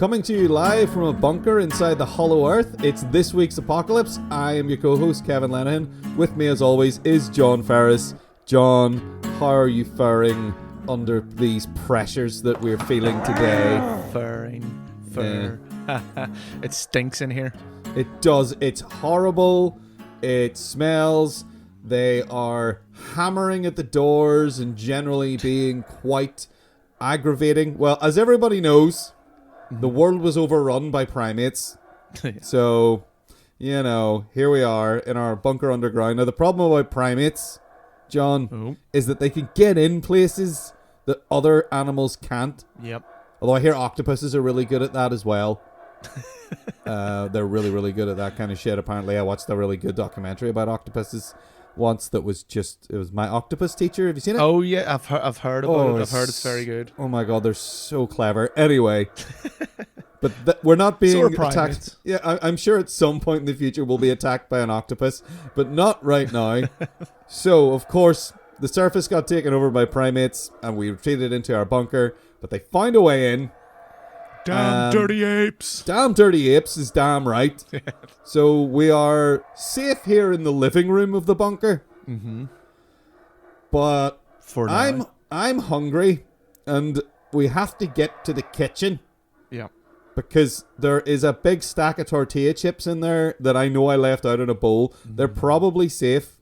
Coming to you live from a bunker inside the hollow earth, it's this week's Apocalypse. I am your co-host, Kevin Lenihan. With me, as always, is John Ferris. John, how are you faring under these pressures that we're feeling today? It stinks in here. It does. It's horrible. It smells. They are hammering at the doors and generally being quite aggravating. Well, as everybody knows, the world was overrun by primates. So, you know, here we are in our bunker underground. Now, the problem about primates, John, is that they can get in places that other animals can't. Yep. Although I hear octopuses are really good at that as well. They're really, really good at that kind of shit. Apparently, I watched a really good documentary about octopuses once that was it was My Octopus Teacher. Have you seen it? Oh, yeah, I've heard about it. I've heard it's very good. Oh my god, they're so clever. Anyway, but we're not being attacked. Yeah, I'm sure at some point in the future we'll be attacked by an octopus, but not right now. So, of course, the surface got taken over by primates and we retreated into our bunker, but they found a way in. Damn dirty apes. Damn dirty apes is damn right. So we are safe here in the living room of the bunker. Mm-hmm. But for now. I'm hungry and we have to get to the kitchen. Yeah. Because there is a big stack of tortilla chips in there that I know I left out in a bowl. Mm-hmm. They're probably safe.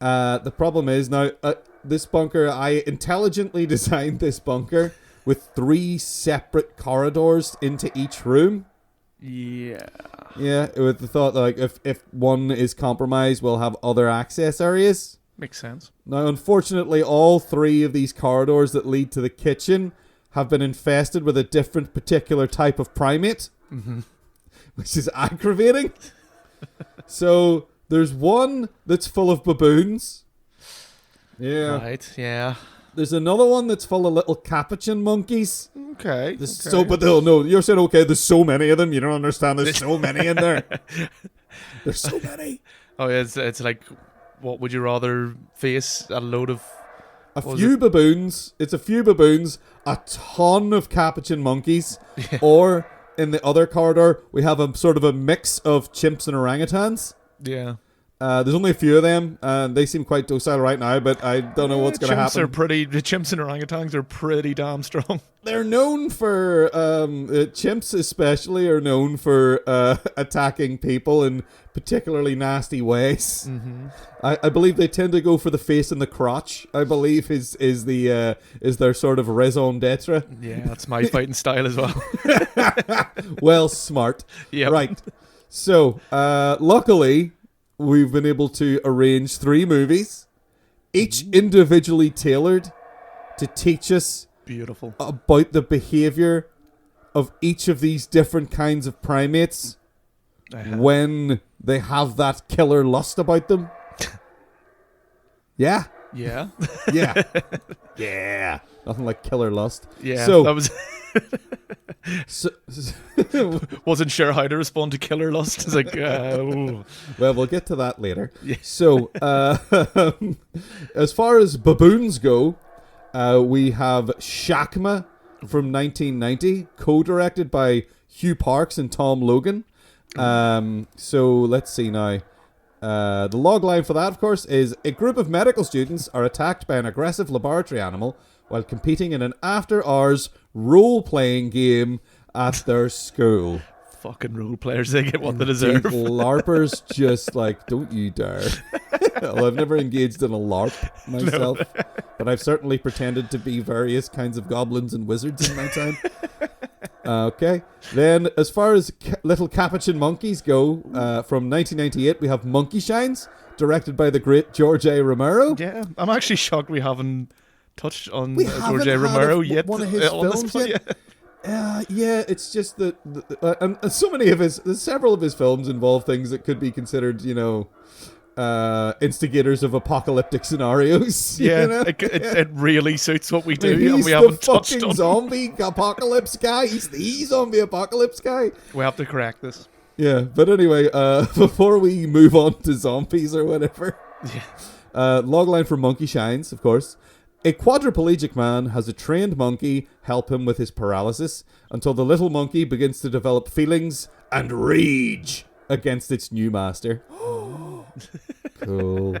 The problem is now, this bunker, I intelligently designed this bunker with 3 separate corridors into each room. Yeah. Yeah, with the thought that, like, if one is compromised, we'll have other access areas. Makes sense. Now, unfortunately, all 3 of these corridors that lead to the kitchen have been infested with a different particular type of primate, which is aggravating. So, there's one that's full of baboons. Yeah. Right, yeah. There's another one that's full of little capuchin monkeys. Okay. But you're saying, okay, there's so many of them. You don't understand. There's so many in there. There's so many. Oh, yeah, it's like, what would you rather face? A load of... A few baboons. It's a few baboons. A ton of capuchin monkeys. Yeah. Or, in the other corridor, we have a sort of a mix of chimps and orangutans. Yeah. There's only a few of them, and they seem quite docile right now, but I don't know what's going to happen. The chimps and orangutans are pretty damn strong. They're known for, chimps especially are known for attacking people in particularly nasty ways. Mm-hmm. I believe they tend to go for the face and the crotch, I believe is their sort of raison d'etre. Yeah, that's my fighting style as well. Well, smart. Yep. Right. So, luckily, we've been able to arrange 3 movies, each individually tailored to teach us beautiful about the behavior of each of these different kinds of primates when they have that killer lust about them. Yeah. Yeah. Yeah. Yeah. Nothing like killer lust. Yeah. So that was... Wasn't sure how to respond to killer lust. It's like, well, we'll get to that later. Yeah. So, as far as baboons go, we have Shakma from 1990, co-directed by Hugh and Tom Logan. So let's see now. The logline for that, of course, is a group of medical students are attacked by an aggressive laboratory animal while competing in an after-hours role-playing game at their school. Fucking role players, they get what they deserve. LARPers just like, don't you dare. Well, I've never engaged in a LARP myself, but I've certainly pretended to be various kinds of goblins and wizards in my time. Okay. Then, as far as little capuchin monkeys go, from 1998, we have Monkey Shines, directed by the great George A. Romero. Yeah, I'm actually shocked we haven't touched on George A. Romero yet. One of his films yet. Yeah, it's just that, and so many of several of his films involve things that could be considered, instigators of apocalyptic scenarios. Yeah, you know? it really suits what we do, and we haven't touched on. Zombie apocalypse guy. He's the zombie apocalypse guy. We have to correct this. Yeah, but anyway, before we move on to zombies or whatever, logline for Monkey Shines, of course. A quadriplegic man has a trained monkey help him with his paralysis until the little monkey begins to develop feelings and rage against its new master. Cool.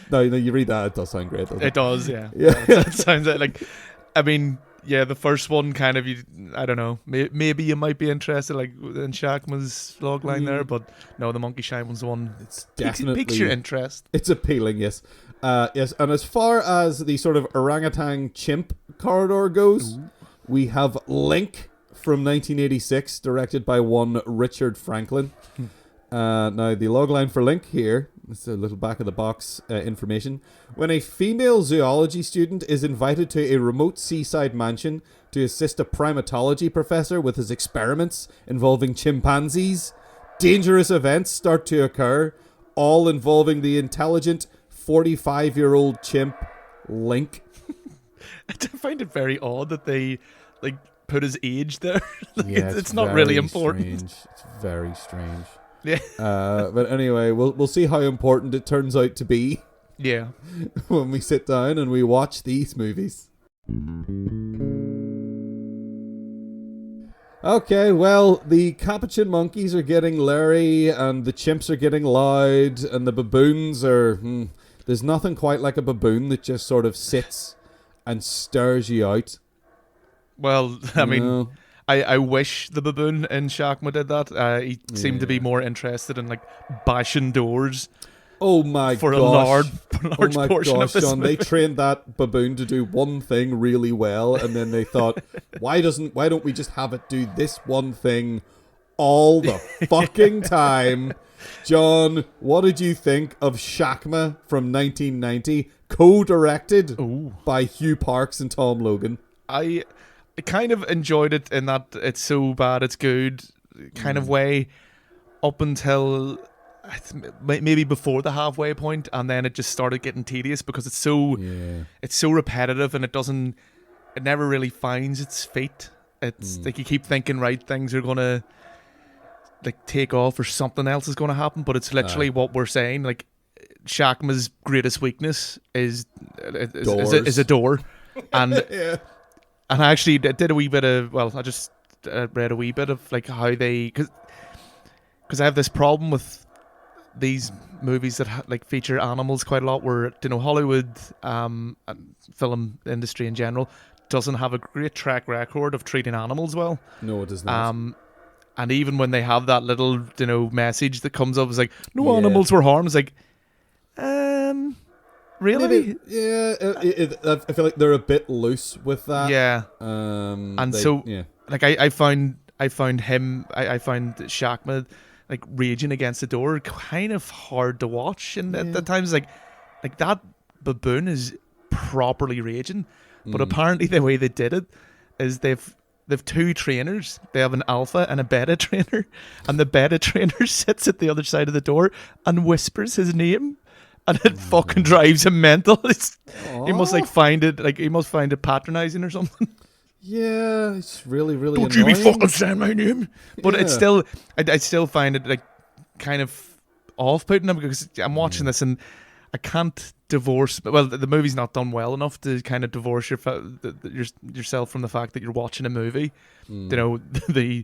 No, you read that, it does sound great, doesn't it? It does, yeah. Yeah. It sounds like, I mean, yeah, the first one kind of, I don't know, maybe you might be interested, like in Shakma's logline there, but no, the Monkey Shine one's the one. It's definitely piques your interest. It's appealing, yes. Yes, and as far as the sort of orangutan chimp corridor goes, we have Link from 1986, directed by one Richard Franklin. Now, the logline for Link here, it's a little back of the box information. When a female zoology student is invited to a remote seaside mansion to assist a primatology professor with his experiments involving chimpanzees, dangerous events start to occur, all involving the intelligent 45-year-old chimp, Link. I find it very odd that they like put his age there. Yeah, it's not really important. Strange. It's very strange. Yeah. But anyway, we'll see how important it turns out to be. Yeah. When we sit down and we watch these movies. Okay, well, the capuchin monkeys are getting leery, and the chimps are getting loud, and the baboons are... there's nothing quite like a baboon that just sort of sits and stares you out. Well, I mean, I wish the baboon in Shakma did that. He seemed to be more interested in like bashing doors. Oh my for gosh. a large portion of this John, movie. they trained that baboon to do one thing really well, and then they thought, why don't we just have it do this one thing all the fucking time? John, what did you think of Shakma from 1990, co-directed by Hugh Parks and Tom Logan? I kind of enjoyed it in that it's so bad it's good kind of way up until maybe before the halfway point, and then it just started getting tedious because it's so repetitive, and it never really finds its feet. It's like you keep thinking, right, things are gonna like take off or something else is gonna happen, but it's literally what we're saying. Like Shakma's greatest weakness is a door, and and I actually did a wee bit of I just read a wee bit of like how they because I have this problem with these movies that like feature animals quite a lot, where Hollywood and film industry in general doesn't have a great track record of treating animals well. No, it does not. And even when they have that little message that comes up, it's like no animals were harmed. It's like, really? Maybe, I feel like they're a bit loose with that. Yeah. Like I found Shakma like raging against the door kind of hard to watch, and at times like that baboon is properly raging, but apparently the way they did it is they've two trainers. They have an alpha and a beta trainer, and the beta trainer sits at the other side of the door and whispers his name, and it fucking drives him mental. He must find it patronizing or something. Yeah, it's really, really Don't annoying. you be fucking saying my name. But it's still, I still find it like kind of off-putting because I'm watching this and I can't divorce. Well, the movie's not done well enough to kind of divorce yourself from the fact that you're watching a movie. The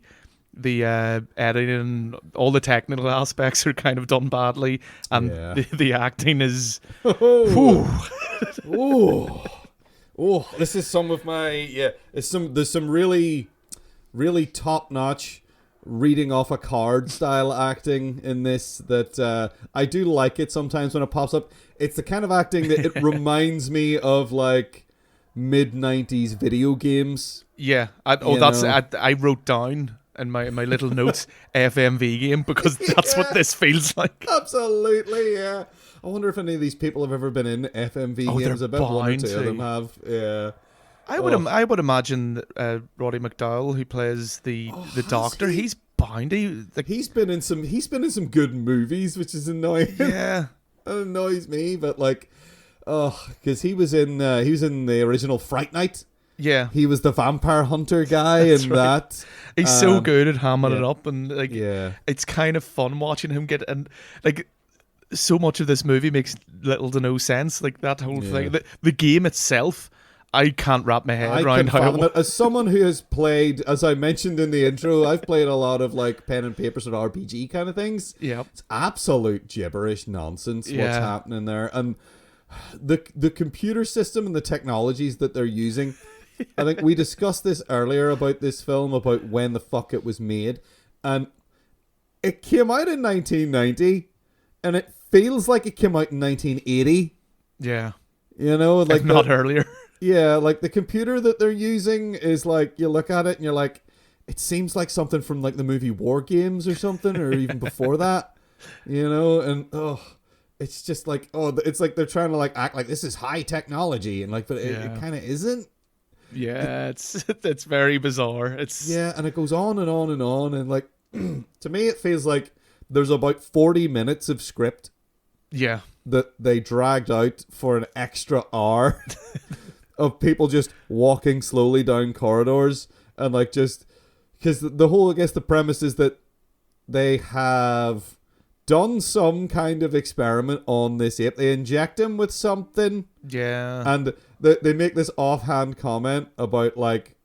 editing and all the technical aspects are kind of done badly, and the acting is. Oh, this is some of my There's some really, really top notch reading off a card style acting in this that I do like it sometimes when it pops up. It's the kind of acting that it reminds me of like mid-90s video games. Yeah, I wrote down in my little notes FMV game because that's what this feels like. Absolutely, yeah. I wonder if any of these people have ever been in FMV games. I bet one or two of them have. Yeah. I would imagine that Roddy McDowall, who plays the doctor, he's bound. He's been in some good movies, which is annoying. Yeah, that annoys me. But like, because he was in the original Fright Night. Yeah, he was the vampire hunter guy in that. He's so good at hamming it up, and like, it's kind of fun watching him get and like. so much of this movie makes little to no sense. Like that whole Yeah. thing, the game itself, I can't wrap my head I around can how. fathom it. As someone who has played, as I mentioned in the intro, I've played a lot of like pen and paper sort of RPG kind of things. Yeah, It's absolute gibberish nonsense what's Yeah. happening there. And the computer system and the technologies that they're using, I think we discussed this earlier about this film, about when the fuck it was made. And it came out in 1990, and it feels like it came out in 1980. yeah, You know, like if not earlier. yeah, like the computer that they're using is like, you look at it and you're like, it seems like something from like the movie War Games or something, or even before that, you know, and it's just like, it's like they're trying to like act like this is high technology, and like, but it kind of isn't. Yeah, it's very bizarre. It's Yeah, and it goes on and on and on, and like, to me, it feels like there's about 40 minutes of script yeah, that they dragged out for an extra hour of people just walking slowly down corridors, and like, just because the whole, I guess the premise is that they have done some kind of experiment on this ape. They inject him with something, yeah. and they make this offhand comment about like,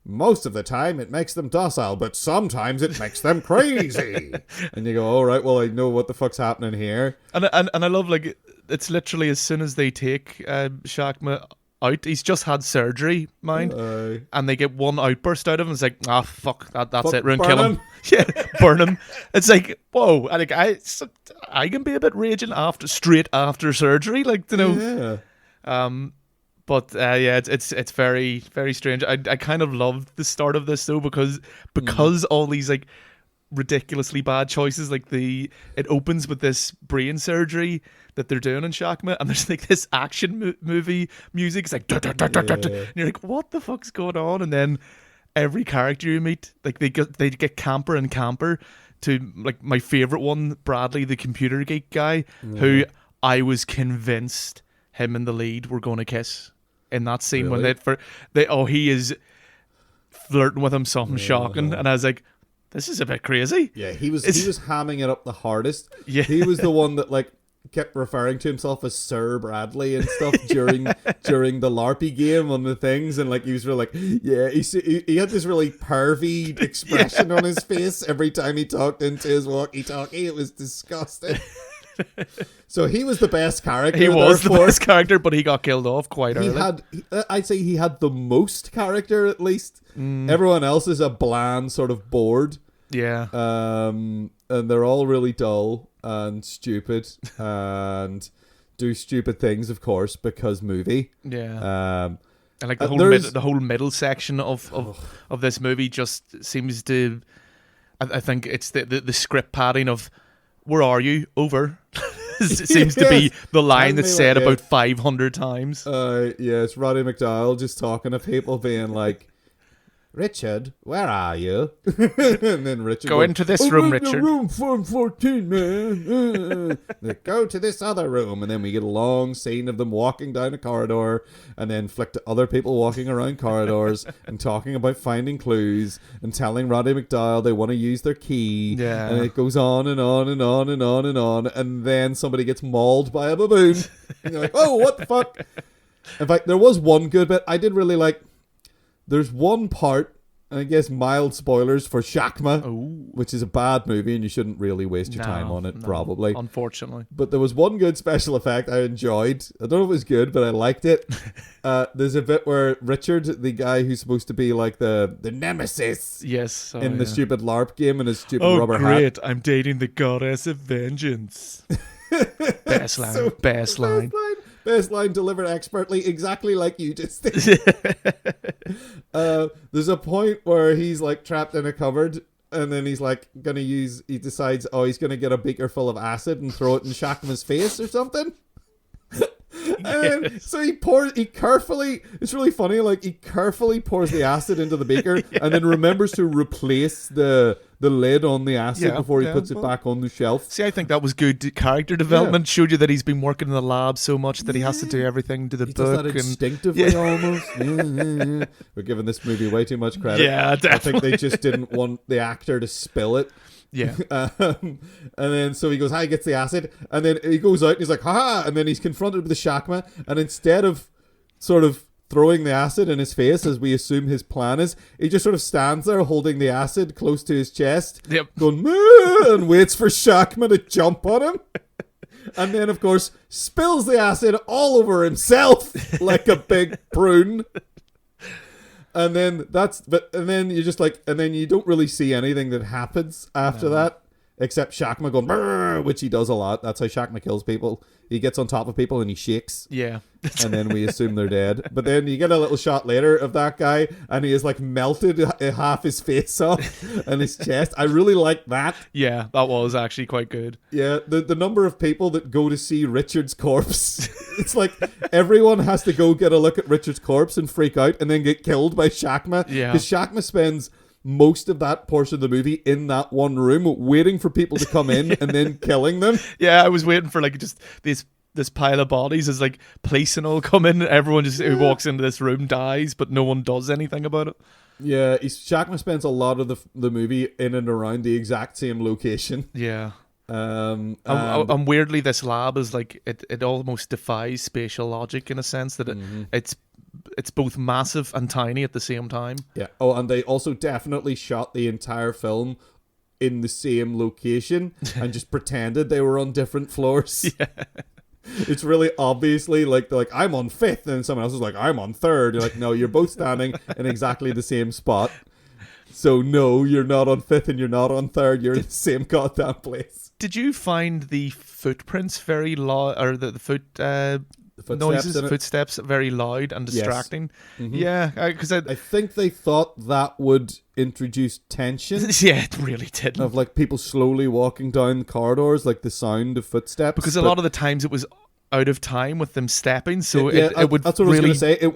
most of the time it makes them docile, but sometimes it makes them crazy. And you go, all right, well, I know what the fuck's happening here. And I love, like, it's literally as soon as they take Shakma out, he's just had surgery, mind, and they get one outburst out of him. It's like, fuck, that's Fuck, it, we're gonna burn kill him. him. Yeah, burn him. It's like, whoa, I can be a bit raging straight after surgery, like, you know. Yeah. But yeah, it's very, very strange. I kind of loved the start of this though, because all these like ridiculously bad choices, like it opens with this brain surgery that they're doing in Shakma, and there's like this action movie music. It's like and you're like, what the fuck's going on? And then every character you meet, like they get camper and camper to like my favorite one, Bradley, the computer geek guy, who I was convinced him and the lead were going to kiss in that scene when he is flirting with him, something shocking, and I was like, this is a bit crazy. Yeah, he was hamming it up the hardest. Yeah. He was the one that like kept referring to himself as Sir Bradley and stuff during the LARPy game on the things, and like he was really like, yeah, he had this really pervy expression on his face every time he talked into his walkie-talkie. It was disgusting. So he was the best character. He was the best character, but he got killed off quite early. I'd say he had the most character, at least. Everyone else is a bland sort of bored. Yeah. And they're all really dull and stupid and do stupid things, of course, because movie. Yeah. And like the whole middle section of this movie just seems to, I think it's the script padding of, where are you? Over. It seems to be the line that's said about 500 times. It's Roddy McDowell just talking to people being like, Richard, where are you? And then Richard go into this room, Richard. Room 414, man. Go to this other room. And then we get a long scene of them walking down a corridor, and then flick to other people walking around corridors and talking about finding clues and telling Roddy McDowell they want to use their key. Yeah. And it goes on and on and on and on and on. And then somebody gets mauled by a baboon. And you're like, oh, what the fuck? In fact, there was one good bit I did really like. There's one part, and I guess mild spoilers for Shakma, which is a bad movie and you shouldn't really waste your time on it, probably. Unfortunately. But there was one good special effect I enjoyed. I don't know if it was good, but I liked it. There's a bit where Richard, the guy who's supposed to be like the nemesis in the stupid LARP game and his stupid rubber hat. Oh, great. I'm dating the goddess of vengeance. Best line. Best line. Best line delivered expertly, exactly like you just did. There's a point where he's like trapped in a cupboard, and then he's like he decides, he's gonna get a beaker full of acid and throw it in Shakma's face or something. And so he carefully, it's really funny, like he carefully pours the acid into the beaker and then remembers to replace the lid on the acid before he puts it back on the shelf. See, I think that was good character development. Showed you that he's been working in the lab so much that he has to do everything to the book. Does that instinctively almost. We're giving this movie way too much credit. Yeah, definitely. I think they just didn't want the actor to spill it. Yeah. And then so he goes, hi, gets the acid, and then he goes out and he's like, haha, and then he's confronted with the Shakma, and instead of sort of throwing the acid in his face, as we assume his plan is, he just sort of stands there holding the acid close to his chest, going, moo, and waits for Shakma to jump on him. And then, of course, spills the acid all over himself like a big prune. And then you're just like, and then you don't really see anything that happens after that, except Shakma going, brrr, which he does a lot. That's how Shakma kills people. He gets on top of people and he shakes. Yeah. And then we assume they're dead. But then you get a little shot later of that guy, and he has like melted half his face off and his chest. I really like that. Yeah, that was actually quite good. Yeah, the number of people that go to see Richard's corpse, it's like everyone has to go get a look at Richard's corpse and freak out and then get killed by Shakma. Yeah. Because Shakma spends most of that portion of the movie in that one room waiting for people to come in and then killing them. Yeah, I was waiting for like just this pile of bodies as like police and all come in. Everyone just who walks into this room dies, but no one does anything about it. Yeah, Shakma spends a lot of the movie in and around the exact same location. Yeah. And weirdly, this lab is like it almost defies spatial logic in a sense that it's both massive and tiny at the same time. Yeah. Oh, and they also definitely shot the entire film in the same location and just pretended they were on different floors. Yeah. It's really obviously like, they're like, I'm on 5th, and someone else is like, I'm on 3rd. You're like, no, you're both standing in exactly the same spot. So no, you're not on 5th and you're not on 3rd. You're in the same goddamn place. Did you find the footprints very loud, or the footsteps very loud and distracting? Yes. Mm-hmm. Yeah, because I think they thought that would introduce tension. Yeah, it really did. Of like people slowly walking down corridors, like the sound of footsteps. Because a lot of the times it was out of time with them stepping, so it would. That's what really... I was going to say. It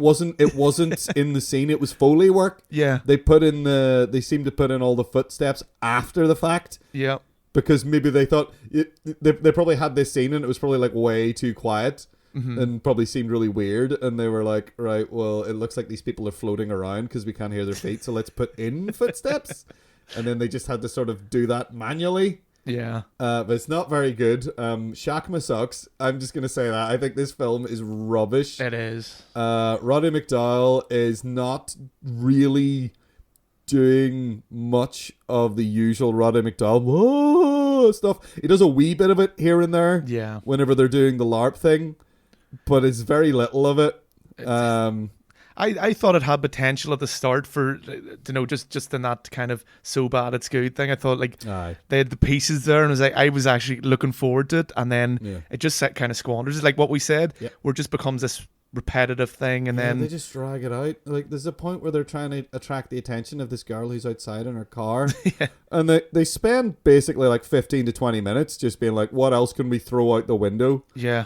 wasn't in the scene. It was Foley work. Yeah, they seemed to put in all the footsteps after the fact. Yeah, because maybe they thought they probably had this scene and it was probably like way too quiet. Mm-hmm. And probably seemed really weird, and they were like, right, well, it looks like these people are floating around because we can't hear their feet, so let's put in footsteps. And then they just had to sort of do that manually. Yeah. But it's not very good. Shakma sucks. I'm just going to say that. I think this film is rubbish. It is. Roddy McDowall is not really doing much of the usual Roddy McDowall stuff. He does a wee bit of it here and there. Yeah. Whenever they're doing the LARP thing. But it's very little of it. I thought it had potential at the start for, just in that kind of so bad it's good thing. I thought like they had the pieces there, and I was actually looking forward to it, and then it just kind of squanders. It's like what we said, where it just becomes this repetitive thing, and then they just drag it out. Like there's a point where they're trying to attract the attention of this girl who's outside in her car, and they spend basically like 15 to 20 minutes just being like, what else can we throw out the window? Yeah.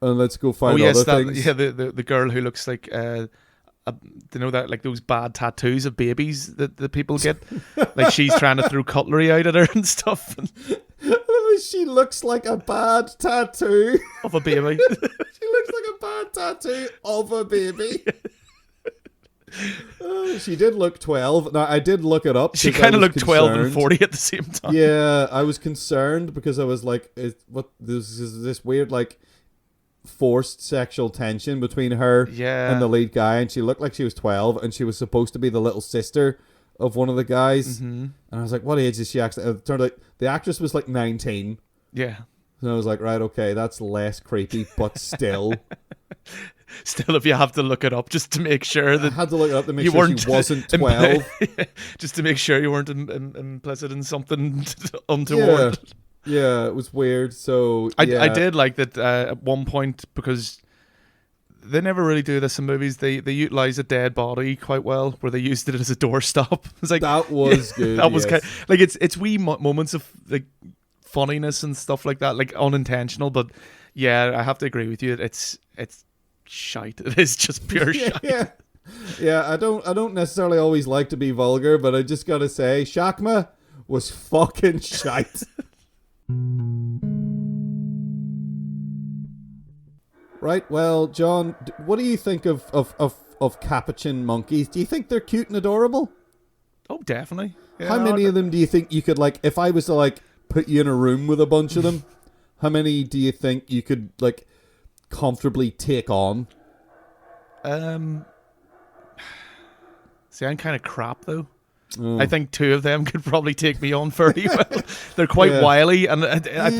And let's go find other things. Yeah, the girl who looks like that, like those bad tattoos of babies that the people get. Like she's trying to throw cutlery out at her and stuff. She looks like a bad tattoo of a baby. She looks like a bad tattoo of a baby. She did look 12. Now I did look it up. She kind of looked concerned. 12 and 40 at the same time. Yeah, I was concerned because I was like, this is this weird like forced sexual tension between her and the lead guy, and she looked like she was 12, and she was supposed to be the little sister of one of the guys. Mm-hmm. And I was like, what age is she actually? It turned out the actress was like 19. Yeah. And I was like, right, okay, that's less creepy, but still. Still, if you have to look it up just to make sure that I had to look it up to make sure she wasn't 12. Just to make sure you weren't implicit in something untoward. Yeah, it was weird. So I did like that at one point, because they never really do this in movies. They utilize a dead body quite well, where they used it as a doorstop. It's like that was good. That was kind of, like it's wee moments of like funniness and stuff like that, like unintentional. But yeah, I have to agree with you. It's shite. It is just pure shite. Yeah. I don't necessarily always like to be vulgar, but I just gotta say, Shakma was fucking shite. Right, well, John, what do you think of capuchin monkeys? Do you think they're cute and adorable? Oh, definitely. Yeah, How many of them do you think you could, like, if I was to, like, put you in a room with a bunch of them, how many do you think you could, like, comfortably take on? See, I'm kind of crap though. Oh. I think 2 of them could probably take me on fairly well. They're quite wily, and I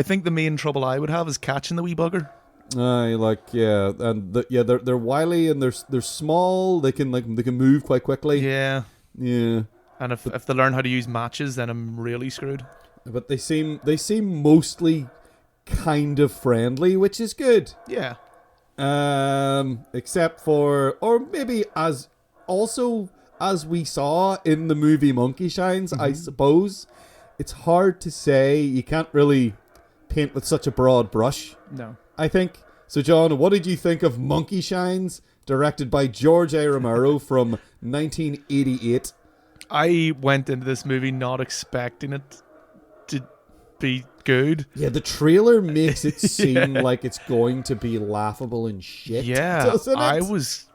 think the main trouble I would have is catching the wee bugger. And they're wily and they're small. They can move quite quickly. Yeah. Yeah. And if they learn how to use matches, then I'm really screwed. But they seem mostly kind of friendly, which is good. Yeah. Except for, or maybe as we saw in the movie Monkey Shines, I suppose. It's hard to say. You can't really paint with such a broad brush. No. I think. So, John, what did you think of Monkey Shines, directed by George A. Romero from 1988? I went into this movie not expecting it to be good. Yeah, the trailer makes it seem like it's going to be laughable and shit. Yeah, doesn't it? I was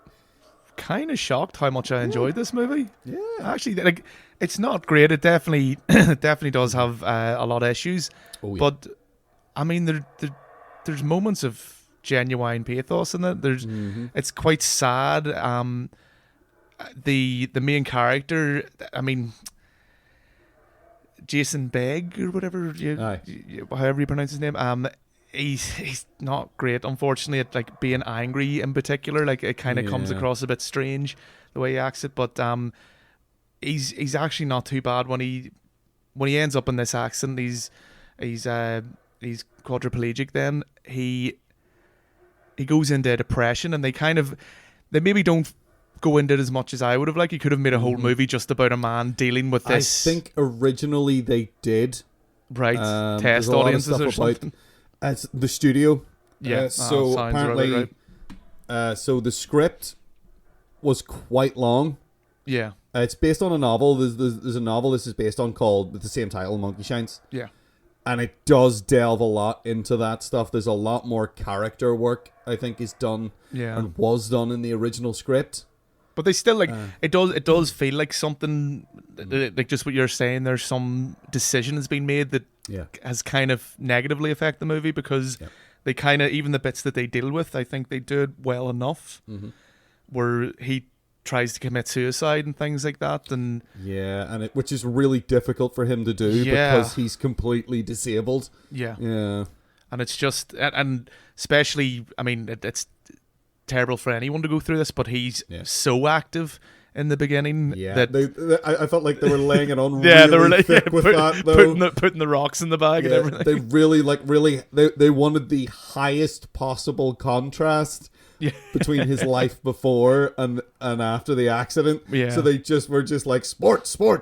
kind of shocked how much I enjoyed this movie. Yeah, actually, like, it's not great. It definitely does have a lot of issues. Oh, yeah. But I mean, there's moments of genuine pathos in it. It's quite sad. The main character, I mean, Jason Begg or whatever, however you pronounce his name, he's not great, unfortunately, at like being angry in particular. Like, it kind of comes across a bit strange the way he acts it, but he's actually not too bad when he ends up in this accident. He's quadriplegic. Then he goes into depression, and they maybe don't go into it as much as I would have liked. He could have made a whole movie just about a man dealing with this. I think originally they did. Right, test audiences or something. As the studio. Yeah, so apparently, right. So the script was quite long. Yeah. It's based on a novel. There's a novel this is based on called with the same title, Monkey Shines. Yeah. And it does delve a lot into that stuff. There's a lot more character work, I think, is done and was done in the original script. But they still, like, it does feel like something, like just what you're saying, there's some decision has been made that has kind of negatively affected the movie, because they kind of, even the bits that they deal with, I think they do it well enough, where he tries to commit suicide and things like that, and which is really difficult for him to do because he's completely disabled. And it's just, and especially, I mean, it's terrible for anyone to go through this, but he's so active in the beginning that I felt like they were laying it on really thick with that, though. Putting the rocks in the bag and everything. They really they wanted the highest possible contrast between his life before and after the accident. So they were just like, sports, run.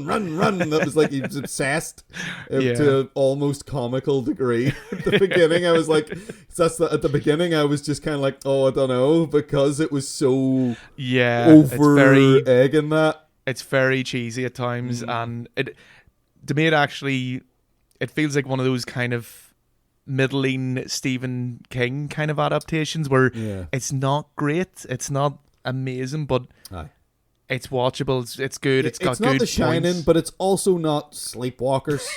That was like, he was obsessed to an almost comical degree. At the beginning, I was like, at the beginning, I was just kind of like, oh, I don't know, because it was so over egging that. It's very cheesy at times, and to me, it feels like one of those kind of middling Stephen King kind of adaptations where it's not great, it's not amazing, but it's watchable, it's good, it's got good not The Shining, but it's also not Sleepwalkers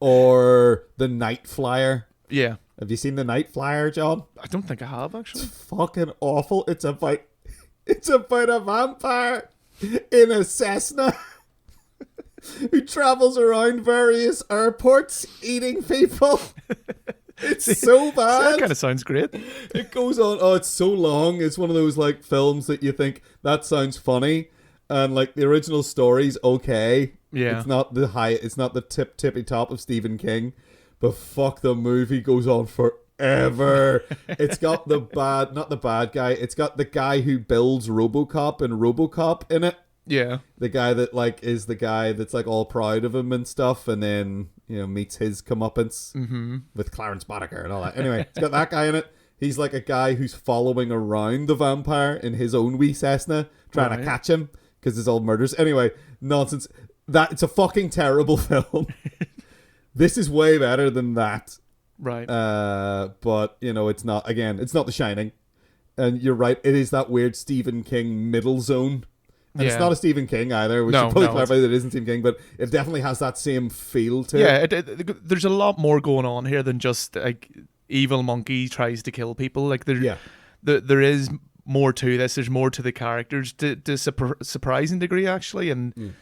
or The Night Flyer. Have you seen The Night Flyer, John? I don't think I have, actually. It's fucking awful. It's about a vampire in a Cessna who travels around various airports eating people. It's so bad. That kind of sounds great. It goes on. Oh, it's so long. It's one of those like films that you think that sounds funny, and like the original story's okay. It's not the tippy top of Stephen King, but fuck, the movie goes on forever. It's got not the bad guy. It's got the guy who builds RoboCop and RoboCop in it. The guy that like is the guy that's like all proud of him and stuff, and then meets his comeuppance with Clarence Boddicker and all that. Anyway, it's got that guy in it. He's like a guy who's following around the vampire in his own wee Cessna, trying to catch him because it's all murders. Anyway, nonsense. It's a fucking terrible film. This is way better than that. Right. But it's not. Again, it's not The Shining, and you're right. It is that weird Stephen King middle zone. And it's not a Stephen King either. We should probably clarify that it isn't Stephen King, but it definitely has that same feel to it. Yeah, there's a lot more going on here than just like evil monkey tries to kill people. Like there is more to this. There's more to the characters to a surprising degree, actually. And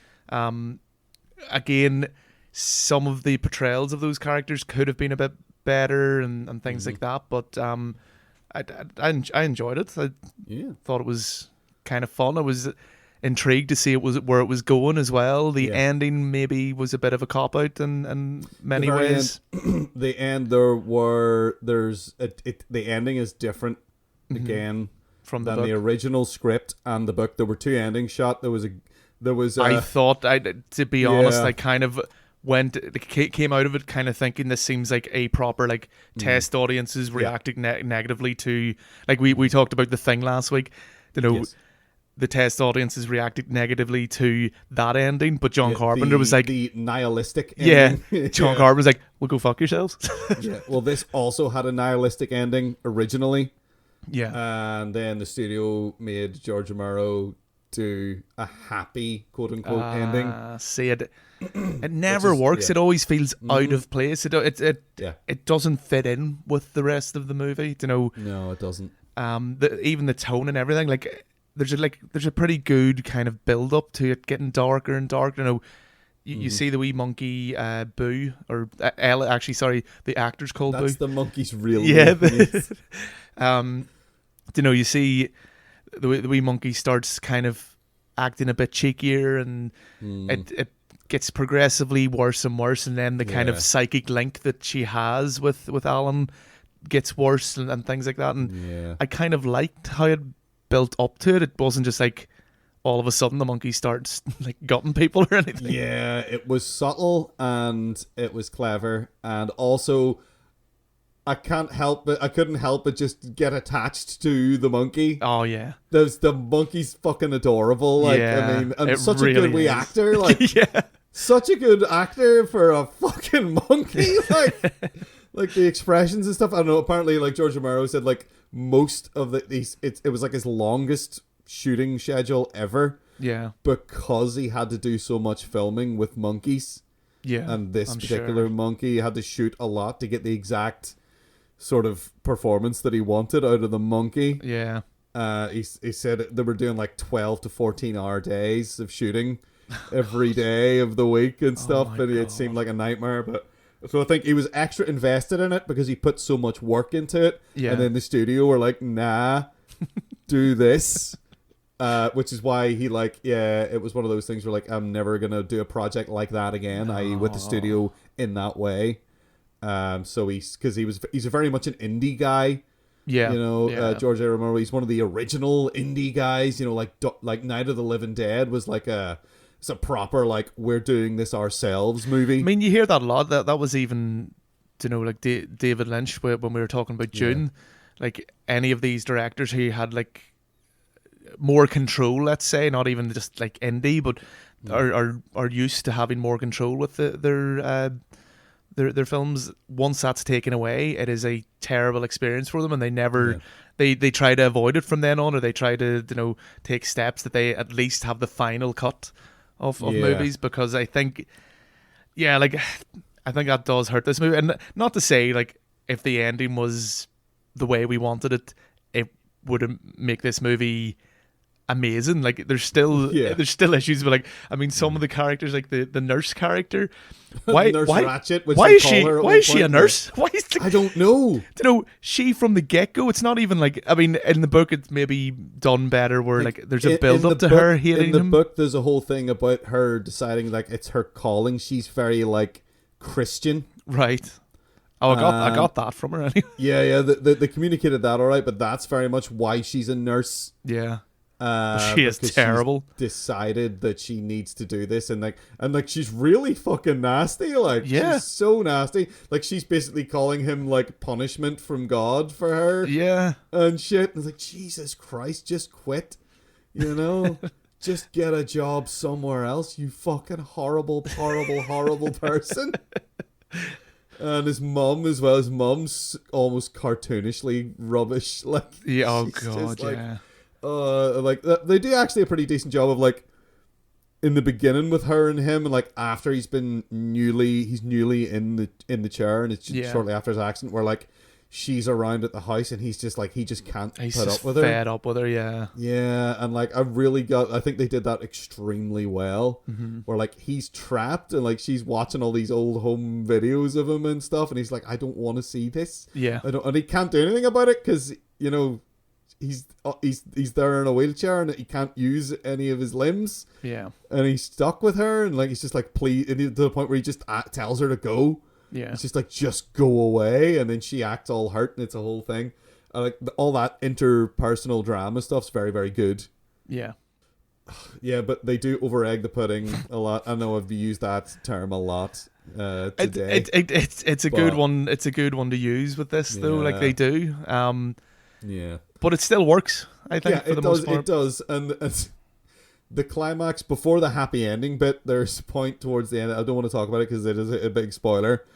again, some of the portrayals of those characters could have been a bit better and things like that. But I enjoyed it. I thought it was kind of fun. I was intrigued to see where it was going as well. The ending maybe was a bit of a cop out in many ways. The end the ending is different again from than the original script and the book. There were two endings shot. I thought, to be honest, I kind of came out of it kind of thinking this seems like a proper like test audiences reacting negatively to, like we talked about The Thing last week, the test audiences reacted negatively to that ending, but John Carpenter was like the nihilistic ending. John Carpenter was like, well, go fuck yourselves. Well, this also had a nihilistic ending originally, and then the studio made George Romero do a happy quote-unquote ending. See, it never works. It always feels out of place. It doesn't fit in with the rest of the movie. No, it doesn't. Even the tone and everything, like there's a pretty good kind of build up to it getting darker and darker. You see the wee monkey Boo, or actually, sorry, the actor's called Boo. That's the monkey's real name. You see the wee monkey starts kind of acting a bit cheekier, and it gets progressively worse and worse, and then the kind of psychic link that she has with Alan gets worse and things like that. And I kind of liked how it built up to it. It wasn't just like all of a sudden the monkey starts like gutting people or anything. Yeah, it was subtle and it was clever, and also I couldn't help but just get attached to the monkey. Oh yeah, the monkey's fucking adorable. Like I mean, and such really a good wee actor. Like such a good actor for a fucking monkey. Like the expressions and stuff. I don't know. Apparently, like George Romero said, like most of it was like his longest shooting schedule ever. Yeah, because he had to do so much filming with monkeys. Yeah, and this particular monkey had to shoot a lot to get the exact sort of performance that he wanted out of the monkey. Yeah. He said they were doing like 12 to 14 hour days of shooting every day of the week and stuff, and it seemed like a nightmare. But so I think he was extra invested in it because he put so much work into it. Yeah. And then the studio were like, nah, do this. Which is why he it was one of those things where like, I'm never going to do a project like that again, i.e. with the studio in that way. So he's very much an indie guy. Yeah, George A. Romero. He's one of the original indie guys. Like Night of the Living Dead was like it's a proper like we're doing this ourselves movie. I mean, you hear that a lot. That was even like David Lynch when we were talking about Dune. Like any of these directors who had like more control, let's say, not even just like indie, but are used to having more control with their films. Once that's taken away, it is a terrible experience for them, and they never they try to avoid it from then on, or they try to take steps that they at least have the final cut of movies, because I think that does hurt this movie. And not to say like if the ending was the way we wanted it, it would make this movie amazing. Like there's still issues, but like I mean, some of the characters, like the nurse character, Nurse Ratchet, why is she a nurse? I don't know. She from the get go. It's not even like, I mean, in the book it's maybe done better where like there's a build up to her hating him. In the book, there's a whole thing about her deciding like it's her calling. She's very like Christian, right? Oh, I got that from her anyway. Yeah. They communicated that all right, but that's very much why she's a nurse. Yeah. She is terrible. She's decided that she needs to do this, and she's really fucking nasty. Like, she's so nasty. Like, she's basically calling him like punishment from God for her. Yeah, and shit. And it's like, Jesus Christ, just quit. Just get a job somewhere else. You fucking horrible person. And his mum as well. His mum's almost cartoonishly rubbish. Like, yeah. Oh God, yeah. Like they do actually a pretty decent job of like in the beginning with her and him, and like after he's newly in the chair, and it's just shortly after his accident, where like she's around at the house and he's just like he just can't put up with her. Fed up with her, yeah. Yeah, and like I think they did that extremely well. Where like he's trapped and like she's watching all these old home videos of him and stuff, and he's like, I don't want to see this. Yeah, and he can't do anything about it because you know he's there in a wheelchair and he can't use any of his limbs. Yeah, and he's stuck with her, and like he's just like please, to the point where he just tells her to go. Yeah, it's just like just go away, and then she acts all hurt, and it's a whole thing. Like all that interpersonal drama stuff's very, very good. Yeah, yeah, but they do over-egg the pudding a lot. I know I've used that term a lot today. It's a good one. It's a good one to use with this though. Like they do. Yeah, but it still works. I think for the most part. It does, and the climax before the happy ending bit. There's a point towards the end. I don't want to talk about it because it is a big spoiler.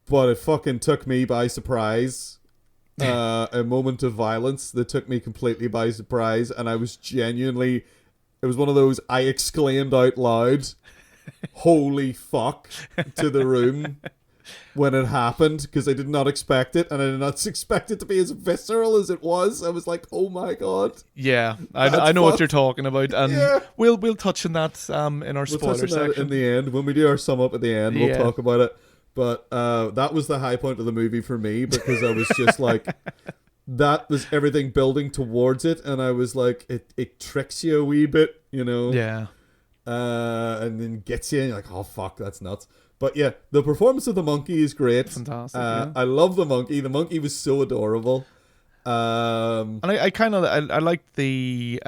But it fucking took me by surprise. A moment of violence that took me completely by surprise, and I was genuinely... It was one of those I exclaimed out loud, holy fuck, to the room when it happened, because I did not expect it, and I did not expect it to be as visceral as it was. I was like, oh my god. Yeah, I know what you're talking about, and we'll touch on that in our spoiler section. In the end, when we do our sum up at the end, we'll talk about it. But that was the high point of the movie for me, because I was just like, that was everything building towards it, and I was like, it tricks you a wee bit, you know? Yeah. And then gets you, and you're like, oh fuck, that's nuts. But yeah, the performance of the monkey is great. Fantastic. I love the monkey. The monkey was so adorable. And I kind of I liked the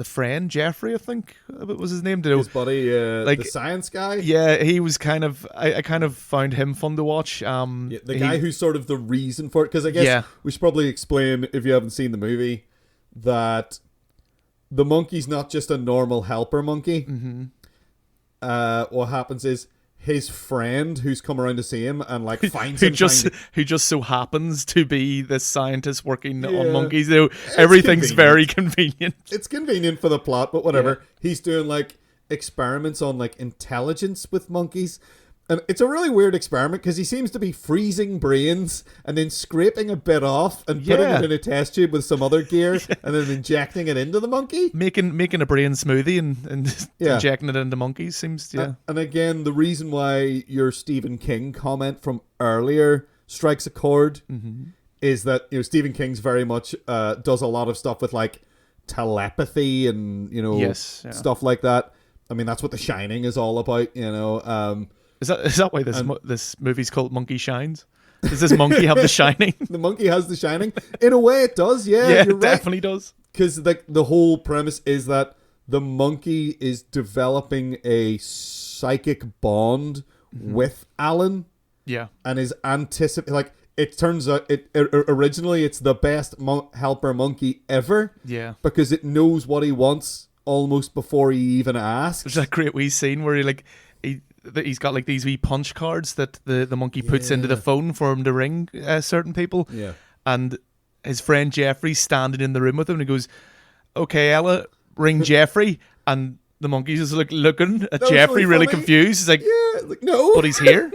friend Jeffrey, I think was his name. His buddy, like the science guy. Yeah, he was kind of. I kind of found him fun to watch. The guy who's sort of the reason for it, because I guess we should probably explain, if you haven't seen the movie, that the monkey's not just a normal helper monkey. What happens is his friend, who's come around to see him and like finds him, who just so happens to be the scientist working on monkeys. Though everything's very convenient. It's convenient for the plot, but whatever. He's doing like experiments on like intelligence with monkeys, and it's a really weird experiment because he seems to be freezing brains and then scraping a bit off and putting it in a test tube with some other gear and then injecting it into the monkey, making a brain smoothie and injecting it into monkeys seems and again, the reason why your Stephen King comment from earlier strikes a chord is that, you know, Stephen King's very much does a lot of stuff with like telepathy and, you know, stuff like that. I mean, that's what The Shining is all about, you know. Is that why this movie's called Monkey Shines? Does this monkey have The Shining? The monkey has The Shining. In a way, it does. Yeah, yeah, you're it definitely does. Because the whole premise is that the monkey is developing a psychic bond with Alan. Yeah, and is like. It turns out originally it's the best helper monkey ever. Yeah, because it knows what he wants almost before he even asks. There's that great wee scene where he's got like these wee punch cards that the monkey puts into the phone for him to ring certain people. Yeah. And his friend Jeffrey's standing in the room with him and he goes, okay, Ella, ring Jeffrey. And the monkey's just like looking at Jeffrey really confused. He's like, no. But he's here.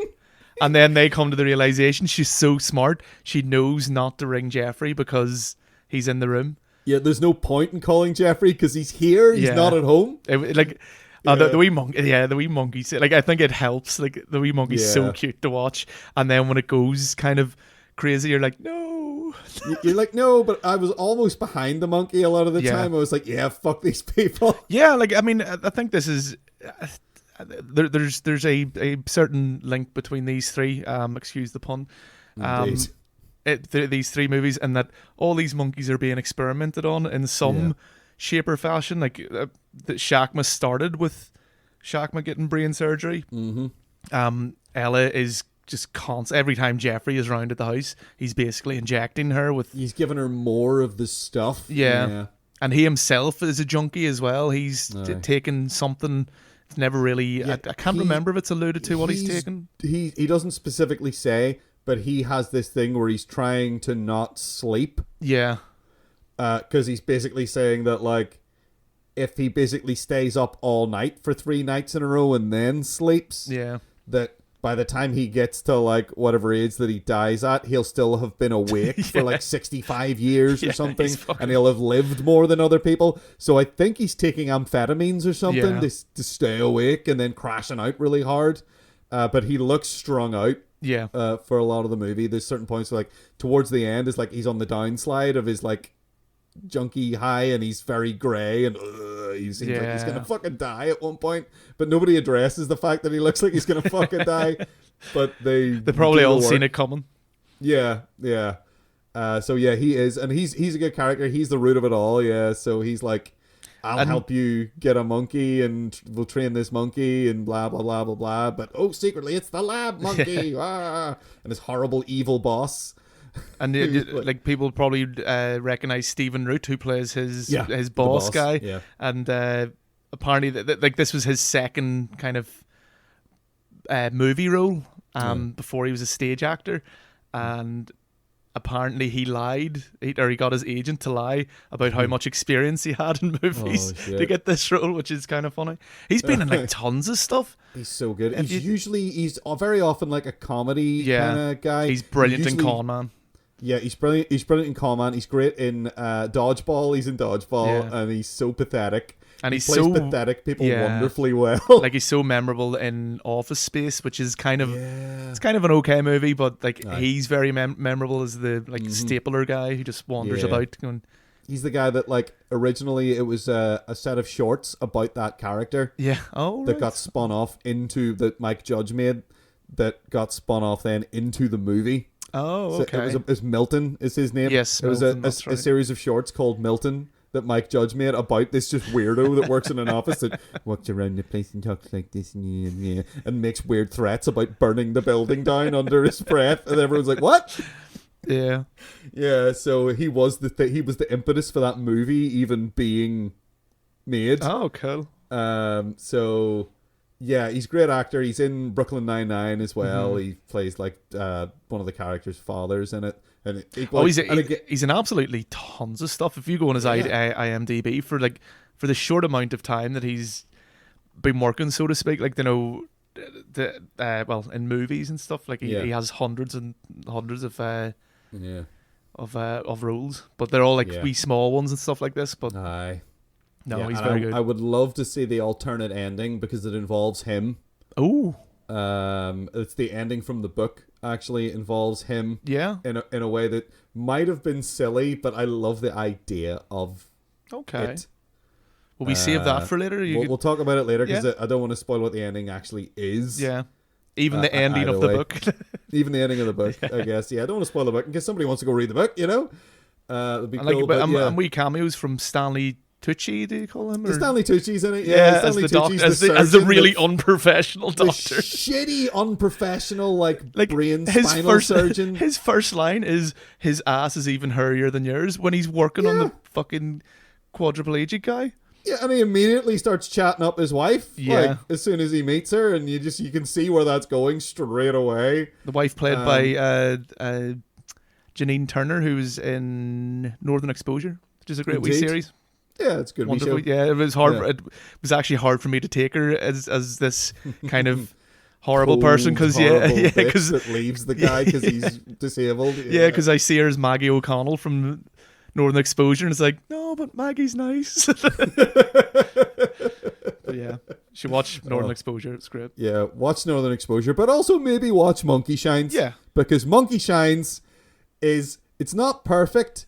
And then they come to the realization she's so smart, she knows not to ring Jeffrey because he's in the room. Yeah, there's no point in calling Jeffrey because he's here. He's not at home. The wee monkey, the wee monkey. Like, I think it helps. Like, the wee monkey's so cute to watch, and then when it goes kind of crazy, you're like, no. You're like, no, but I was almost behind the monkey a lot of the time. I was like, yeah, fuck these people. Yeah, like, I mean, I think this is. There's a certain link between these three. Excuse the pun. These three movies, and that all these monkeys are being experimented on in some shape or fashion. Like that Shakma started with Shakma getting brain surgery. Ella is just constant. Every time Jeffrey is around at the house, he's basically injecting her with. He's giving her more of the stuff. Yeah. And he himself is a junkie as well. He's taking something. It's never really. I can't remember if it's alluded to what he's taken. He doesn't specifically say, but he has this thing where he's trying to not sleep. Yeah. because he's basically saying that, like, if he basically stays up all night for 3 nights in a row and then sleeps, that by the time he gets to, like, whatever age that he dies at, he'll still have been awake for, like, 65 years or something, and he'll have lived more than other people. So I think he's taking amphetamines or something to stay awake and then crashing out really hard. But he looks strung out for a lot of the movie. There's certain points where, like, towards the end, it's like he's on the downslide of his, like, junkie high, and he's very grey, and he seems like he's gonna fucking die at one point, but nobody addresses the fact that he looks like he's gonna fucking die. But they probably all seen it coming. So he is, and he's a good character. He's the root of it all. So he's like, I'll help you get a monkey, and we'll train this monkey, and blah blah blah blah blah, but secretly it's the lab monkey. And his horrible evil boss. And like, people probably recognize Stephen Root, who plays his boss guy, and apparently like this was his second kind of movie role before he was a stage actor, and apparently he lied, or he got his agent to lie about how much experience he had in movies to get this role, which is kind of funny. He's been in like tons of stuff. He's so good. He's very often like a comedy kind of guy. He's brilliant in Con Man. Yeah, he's brilliant. He's brilliant in Con Man. He's great in Dodgeball. He's in Dodgeball, and he's so pathetic. And he plays so pathetic people wonderfully well. Like, he's so memorable in Office Space, which is kind of it's kind of an okay movie, but like he's very memorable as the stapler guy who just wanders about. Going, he's the guy that, like, originally it was a set of shorts about that character. Yeah. That got spun off into that Mike Judge made. That got spun off then into the movie. Oh, okay. So it was Milton is his name. Yes, it was a series of shorts called Milton that Mike Judge made about this just weirdo that works in an office that walks around the place and talks like this and makes weird threats about burning the building down under his breath, and everyone's like, "What?" Yeah. So he was the impetus for that movie even being made. Oh, cool. So. Yeah, he's a great actor. He's in Brooklyn Nine-Nine as well. He plays like one of the character's fathers in it. And he's in absolutely tons of stuff. If you go on his IMDb for the short amount of time that he's been working, so to speak, like, in movies and stuff, like he has hundreds and hundreds of roles, but they're all like wee small ones and stuff like this. But no, he's very good. I would love to see the alternate ending because it involves him. Oh. It's the ending from the book. Actually, it involves him. Yeah. In a way that might have been silly, but I love the idea of it. Will we save that for later? We'll talk about it later because I don't want to spoil what the ending actually is. Yeah. Even the ending of the book. Even the ending of the book, I guess. Yeah, I don't want to spoil the book in case somebody wants to go read the book, you know? It'd be cool. And we cameos from Stanley Tucci, do you call him? Stanley Tucci's in it, as the really unprofessional doctor. Shitty, unprofessional, like spinal surgeon. His first line is, "His ass is even hairier than yours," when he's working on the fucking quadriplegic guy. Yeah, and he immediately starts chatting up his wife. Like, as soon as he meets her, and you can see where that's going straight away. The wife played by Janine Turner, who was in Northern Exposure, which is a great wee series. Yeah, it's good. Wonderful. Yeah, it was hard. It was actually hard for me to take her as this kind of horrible person, because that leaves the guy because he's disabled. Yeah, because I see her as Maggie O'Connell from Northern Exposure, and it's like, no, but Maggie's nice. Yeah, she watched Northern Exposure. It's great. Yeah, watch Northern Exposure, but also maybe watch Monkey Shines. Yeah, because Monkey Shines it's not perfect,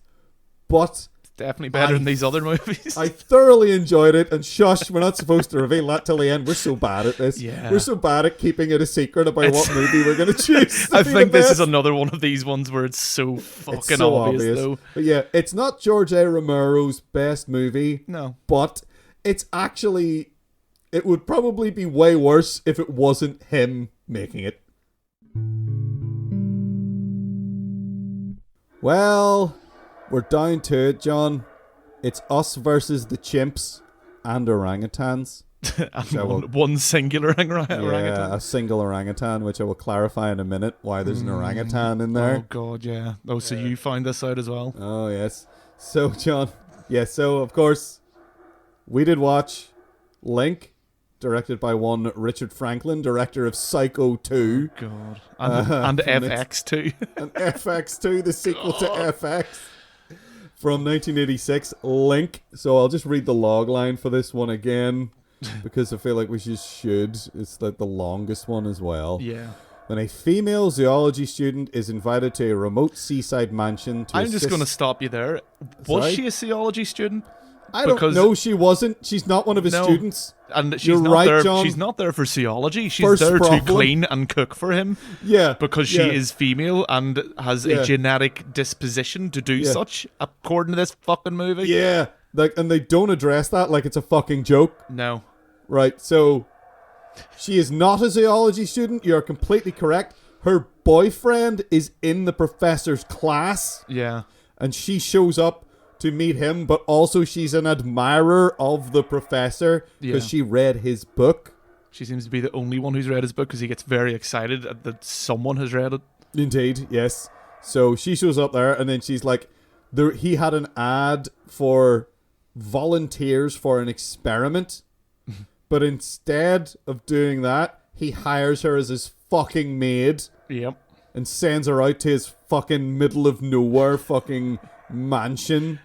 but definitely better than these other movies. I thoroughly enjoyed it, and shush, we're not supposed to reveal that till the end. We're so bad at this. Yeah. We're so bad at keeping it a secret about what movie we're going to choose. I think this is another one of these ones where it's so fucking obvious, though. But yeah, it's not George A. Romero's best movie. No. But it would probably be way worse if it wasn't him making it. Well, we're down to it, John. It's us versus the chimps and orangutans. One singular orangutan. Yeah, a single orangutan, which I will clarify in a minute why there's an orangutan in there. Oh, God, yeah. Oh, so you find this out as well? Oh, yes. So, John, so of course, we did watch Link, directed by one Richard Franklin, director of Psycho 2. Oh, God. And FX2. And FX2, the sequel to FX. From 1986, Link. So I'll just read the log line for this one again, because I feel like we just should. It's like the longest one as well. Yeah. When a female zoology student is invited to a remote seaside mansion to I'm just going to stop you there. Was she a zoology student? I don't know. She wasn't. She's not one of his students. And she's not there. John. She's not there for zoology. She's there to clean and cook for him. Yeah. Because she is female and has a genetic disposition to do such, according to this fucking movie. Yeah. And they don't address that like it's a fucking joke. No. Right. So she is not a zoology student. You're completely correct. Her boyfriend is in the professor's class. Yeah. And she shows up to meet him, but also she's an admirer of the professor because she read his book. She seems to be the only one who's read his book because he gets very excited that someone has read it. Indeed, yes. So she shows up there, and then she's like, he had an ad for volunteers for an experiment, but instead of doing that, he hires her as his fucking maid. Yep. And sends her out to his fucking middle of nowhere fucking mansion.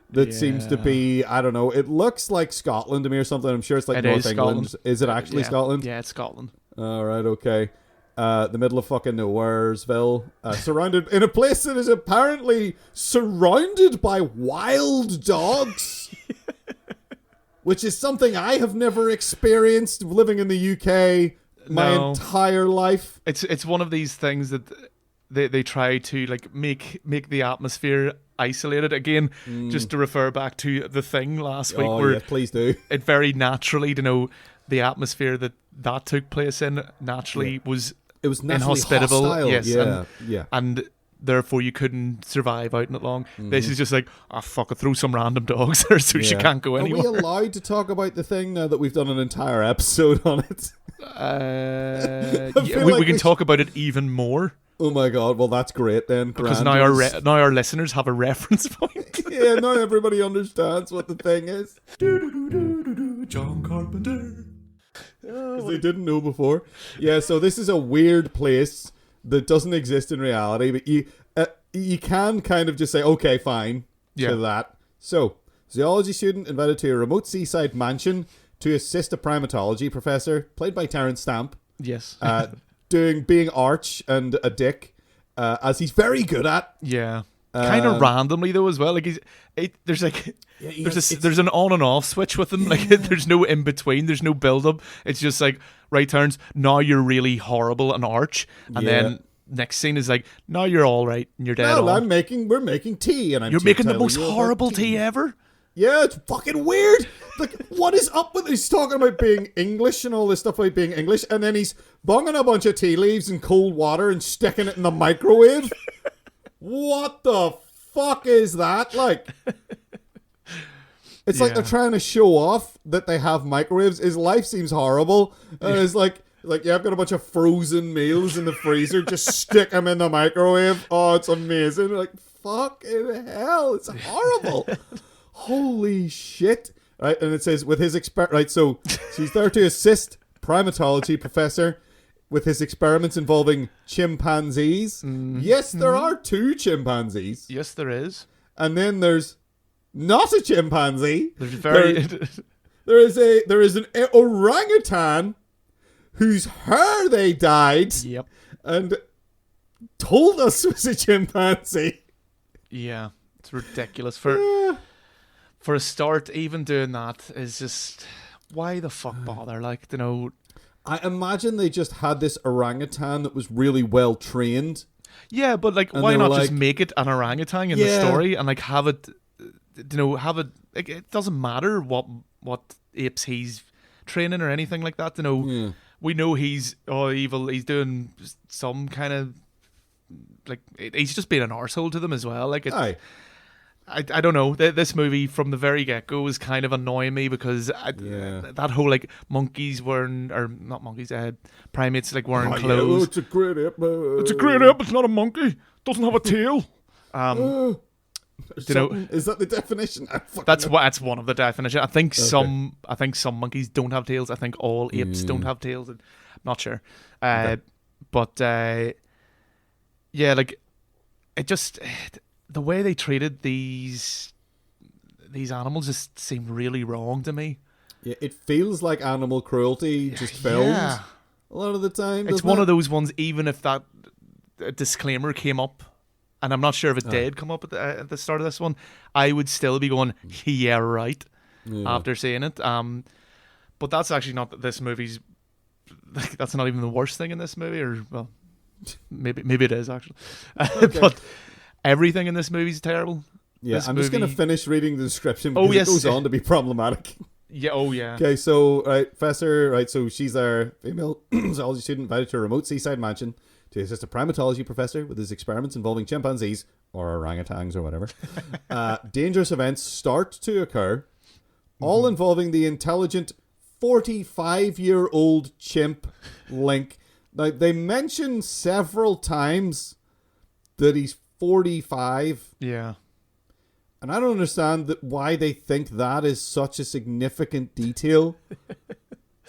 That seems to be, I don't know, it looks like Scotland to me or something. I'm sure it's like North England. Is it actually Scotland? Yeah, it's Scotland. All right, okay. The middle of fucking nowheresville. Surrounded in a place that is apparently surrounded by wild dogs. Which is something I have never experienced living in the UK my entire life. It's one of these things that they try to like make the atmosphere isolated again, just to refer back to The Thing last week, where please do. It very naturally, the atmosphere that took place in was inhospitable, hostile. and therefore you couldn't survive out in it long. This is just like, fuck it, throw some random dogs there so she can't go anywhere. Are we allowed to talk about The Thing now that we've done an entire episode on it? We can talk about it even more. Oh my god, well that's great then. Because now our listeners have a reference point. Yeah, now everybody understands what The Thing is. John Carpenter. Because they didn't know before. Yeah, so this is a weird place that doesn't exist in reality, but you can kind of just say, okay, fine, to that. So, zoology student invited to a remote seaside mansion to assist a primatology professor, played by Terence Stamp. Yes. Being arch and a dick, as he's very good at. Yeah. Kind of randomly though as well. Like there's an on and off switch with him. Like there's no in between. There's no build up. It's just like right turns. Now you're really horrible and arch, and then next scene is like now you're all right and you're dead. No, on. We're making tea, and you're making the most horrible tea ever. Yeah, it's fucking weird. Like, what is up with this? He's talking about being English and all this stuff about being English, and then he's bunging a bunch of tea leaves in cold water and sticking it in the microwave. What the fuck is that? Like, it's like they're trying to show off that they have microwaves. His life seems horrible. And it's like, I've got a bunch of frozen meals in the freezer. Just stick them in the microwave. Oh, it's amazing. Like, fucking hell. It's horrible. Holy shit. Right, and it says with his so she's there to assist primatology professor with his experiments involving chimpanzees. Yes, there are 2 chimpanzees. Yes, there is. And then there's not a chimpanzee. There is an orangutan whose hair they dyed. Yep. And told us was a chimpanzee. Yeah, it's ridiculous. For a start, even doing that is just, why the fuck bother? Like, I imagine they just had this orangutan that was really well trained. Yeah, but like, why not just make it an orangutan in the story and like have it, like, it doesn't matter what apes he's training or anything like that. We know he's evil. He's doing some kind of like, he's just being an arsehole to them as well. Like, I don't know. This movie from the very get-go was kind of annoying me because that whole like monkeys wearing, or not monkeys, primates like wearing clothes. It's a great ape. It's a great ape. It's not a monkey. Doesn't have a tail. You know, is that the definition? that's one of the definitions. I think some monkeys don't have tails. I think all apes don't have tails. I'm not sure. But yeah, like it just the way they treated these animals just seemed really wrong to me. Yeah, it feels like animal cruelty just filmed a lot of the time. It's one of those ones. Even if that disclaimer came up, and I'm not sure if it did come up at the start of this one, I would still be going, yeah, right, after seeing it. But that's actually not this movie's. That's not even the worst thing in this movie, or well, maybe it is actually. Okay. But everything in this movie is terrible. Yeah, I'm just going to finish reading the description because it goes on to be problematic. Yeah, Okay, so, Professor, so she's our female zoology student invited to a remote seaside mansion to assist a primatology professor with his experiments involving chimpanzees, or orangutans or whatever. Dangerous events start to occur, all involving the intelligent 45-year-old chimp Link. Now, they mention several times that he's 45. Yeah. And I don't understand why they think that is such a significant detail.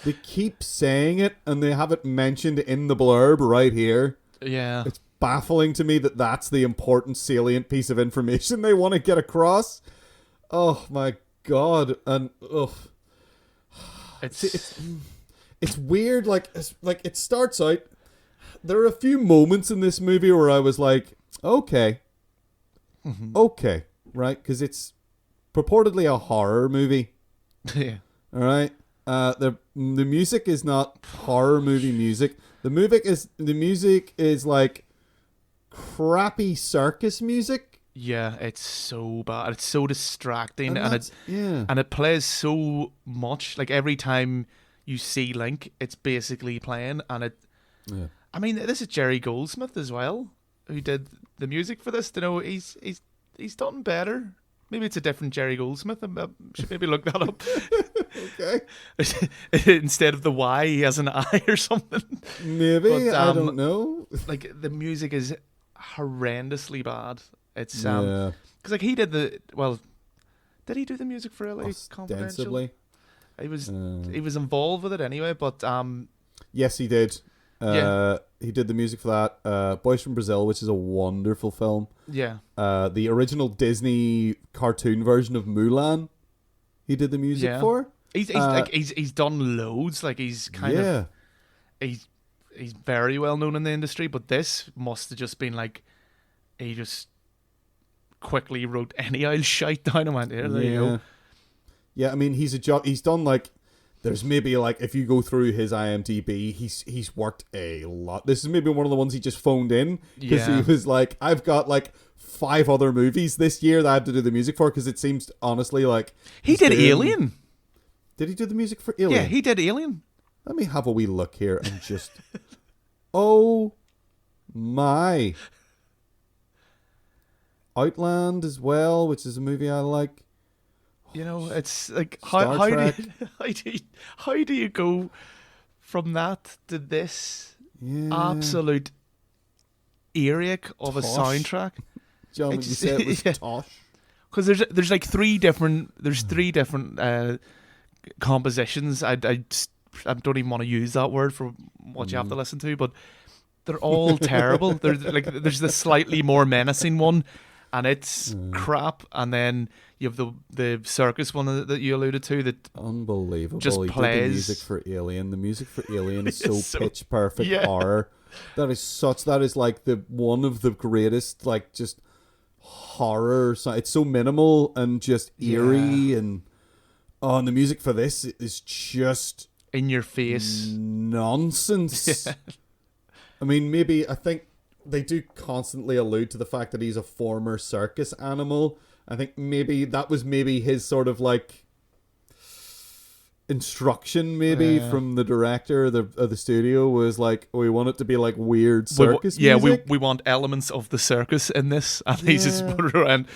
They keep saying it, and they have it mentioned in the blurb right here. Yeah. It's baffling to me that that's the important, salient piece of information they want to get across. Oh, my God. And, ugh. It's weird. Like it starts out... There are a few moments in this movie where I was like, okay. Okay. Right, because it's purportedly a horror movie. Yeah. All right. The music is not horror movie music. The music is like crappy circus music. Yeah, it's so bad. It's so distracting, and it plays so much. Like every time you see Link, it's basically playing, and it. Yeah. I mean, this is Jerry Goldsmith as well, who did the music for this. You know, he's done better. Maybe it's a different Jerry Goldsmith. I should maybe look that up. Okay. Instead of the Y, he has an I or something. Maybe. But, I don't know. Like, the music is horrendously bad. It's because like he did did he do the music for LA Confidential? He was involved with it anyway, but yes, he did. He did the music for that. Boys from Brazil, which is a wonderful film. Yeah. The original Disney cartoon version of Mulan, he did the music for. He's done loads. Like he's kind of he's very well known in the industry. But this must have just been like he just quickly wrote any old shite down and went, there you go. Yeah, I mean he's done like. There's maybe like if you go through his IMDb, he's worked a lot. This is maybe one of the ones he just phoned in because he was like, I've got like 5 other movies this year that I have to do the music for because it seems honestly like he did Alien. Did he do the music for Alien? Yeah, he did Alien. Let me have a wee look here and just oh my Outland as well, which is a movie I like. You know, it's like how do you go from that to this absolute earache of a soundtrack? John, you said it was tosh. Because there's like three different compositions. I don't even want to use that word for what you have to listen to, but they're all terrible. There's the slightly more menacing one, and it's crap, and then you have the circus one that you alluded to that unbelievable just plays. Did the music for Alien. The music for Alien is so pitch perfect horror. That is like the one of the greatest like just horror. It's so minimal and just eerie and the music for this is just in your face nonsense. Yeah. I mean, I think they do constantly allude to the fact that he's a former circus animal. I think that was his sort of like instruction from the director of the studio was like, we want it to be like weird circus music. we want elements of the circus in this, and he's just put around.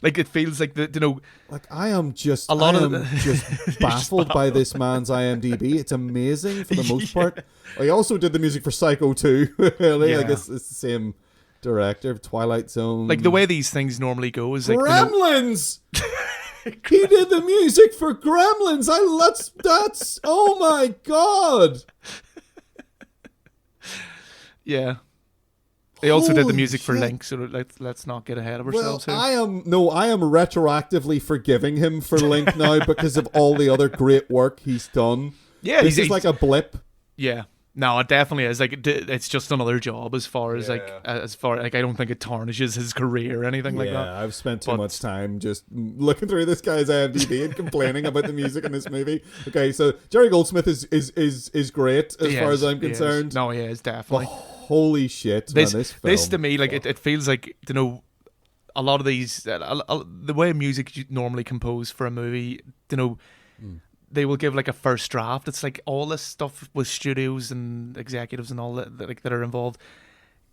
Like it feels like like I am just baffled by this man's IMDb. It's amazing for the most part. He also did the music for Psycho 2. I guess it's the director of Twilight Zone. Like the way these things normally go is like Gremlins. He did the music for Gremlins. That's oh my god. Yeah. They also did the Holy music for shit. Link, so let's not get ahead of ourselves here. I am retroactively forgiving him for Link now because of all the other great work he's done. Yeah, this is like a blip. Yeah. No, it definitely is. Like, it's just another job as far as I don't think it tarnishes his career or anything like that. Yeah, I've spent too much time just looking through this guy's IMDb and complaining about the music in this movie. Okay, so Jerry Goldsmith is great as far as I'm concerned. No, he is definitely. But holy shit, this film. This to me, like, it feels like, you know, a lot of these, the way music you normally compose for a movie, you know, they will give like a first draft. It's like all this stuff with studios and executives and all that are involved.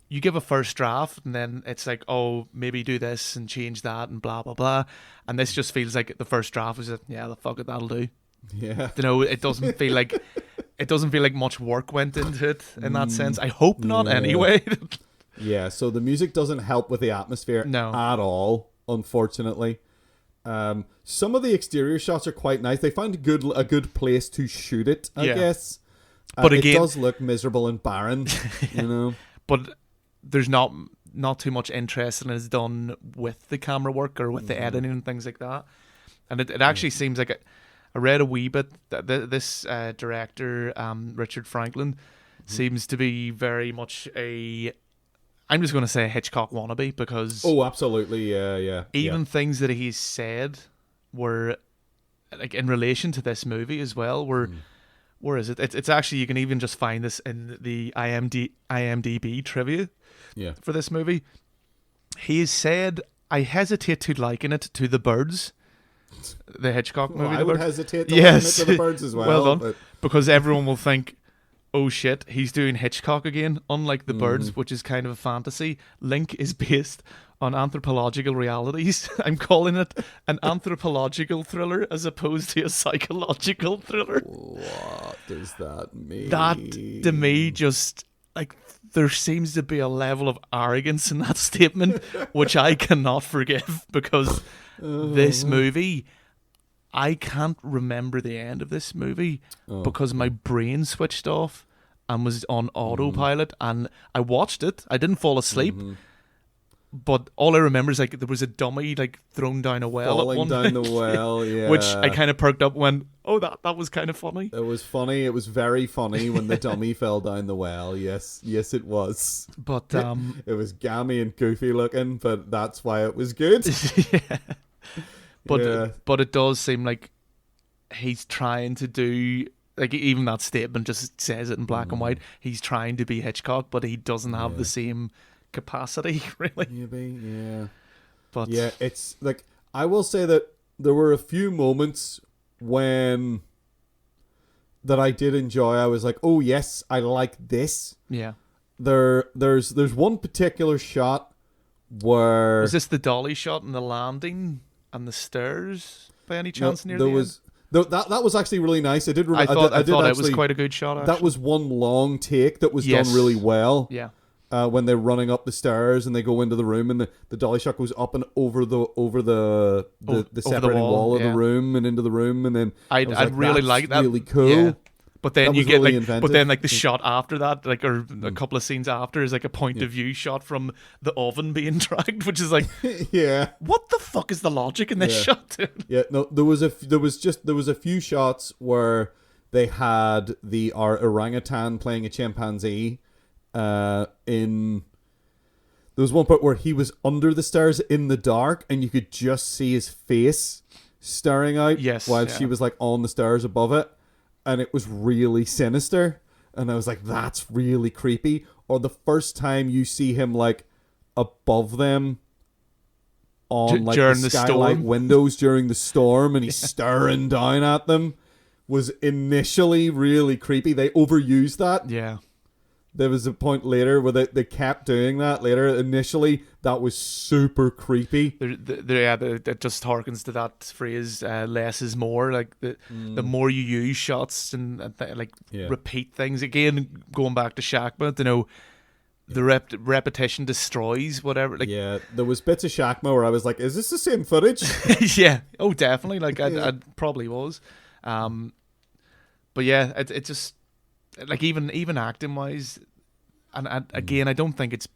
You give a first draft and then it's like, oh, maybe do this and change that and blah blah blah. And this just feels like the first draft was the fuck it, that'll do. Yeah. You know, it doesn't feel like much work went into it in that sense. I hope not anyway. Yeah, so the music doesn't help with the atmosphere at all, unfortunately. Some of the exterior shots are quite nice. They found a good place to shoot it, I guess. But again, it does look miserable and barren, you know. But there's not too much interest in it is done with the camera work or with the editing and things like that. And it actually seems like I read a wee bit that this director, Richard Franklin, seems to be very much I'm just going to say Hitchcock wannabe because... Oh, absolutely, yeah. Even things that he said were, like, in relation to this movie as well, where is it? It's actually, you can even just find this in the IMDb trivia for this movie. He said, I hesitate to liken it to The Birds, the Hitchcock movie. I would hesitate to liken it to The Birds as well. Well done. Because everyone will think, oh shit, he's doing Hitchcock again. Unlike The Birds, which is kind of a fantasy, Link is based on anthropological realities. I'm calling it an anthropological thriller as opposed to a psychological thriller. What does that mean? That, to me, just, like, there seems to be a level of arrogance in that statement, which I cannot forgive, because this movie... I can't remember the end of this movie because my brain switched off and was on autopilot, and I watched it. I didn't fall asleep, but all I remember is like there was a dummy like thrown down a well. Falling down the well, yeah. Which I kind of perked up when, that was kind of funny. It was funny. It was very funny when the dummy fell down the well. Yes, it was. But it was gammy and goofy looking, but that's why it was good. Yeah. But it does seem like he's trying to do, like, even that statement just says it in black and white. He's trying to be Hitchcock, but he doesn't have the same capacity, really. Maybe, yeah. But yeah, it's like, I will say that there were a few moments when that I did enjoy. I was like, oh yes, I like this. Yeah. There's one particular shot where... Was this the dolly shot and the landing and the stairs by any chance near the end? That was actually really nice. I thought it was quite a good shot, actually. That was one long take that was done really well. Yeah. When they're running up the stairs and they go into the room and the dolly shot goes up and over the separating wall of the room and into the room, and then I'd really like that. Really cool. Yeah. But then you get really the shot after that, like, or a couple of scenes after, is like a point of view shot from the oven being dragged, which is like, what the fuck is the logic in this shot? Yeah, no, there was a few shots where they had our orangutan playing a chimpanzee. There was one part where he was under the stairs in the dark, and you could just see his face staring out while she was like on the stairs above it. And it was really sinister. And I was like, that's really creepy. Or the first time you see him like above them on like the skylight windows during the storm, and he's staring down at them, was initially really creepy. They overused that. Yeah. There was a point later where they kept doing that later. Initially, that was super creepy. That just harkens to that phrase, less is more. Like, the more you use shots and repeat things. Again, going back to Shakma, the repetition destroys whatever. Like, yeah, there was bits of Shakma where I was like, is this the same footage? yeah. Oh, definitely. Like, I probably was. But yeah, it just like even acting wise, and again, I don't think it's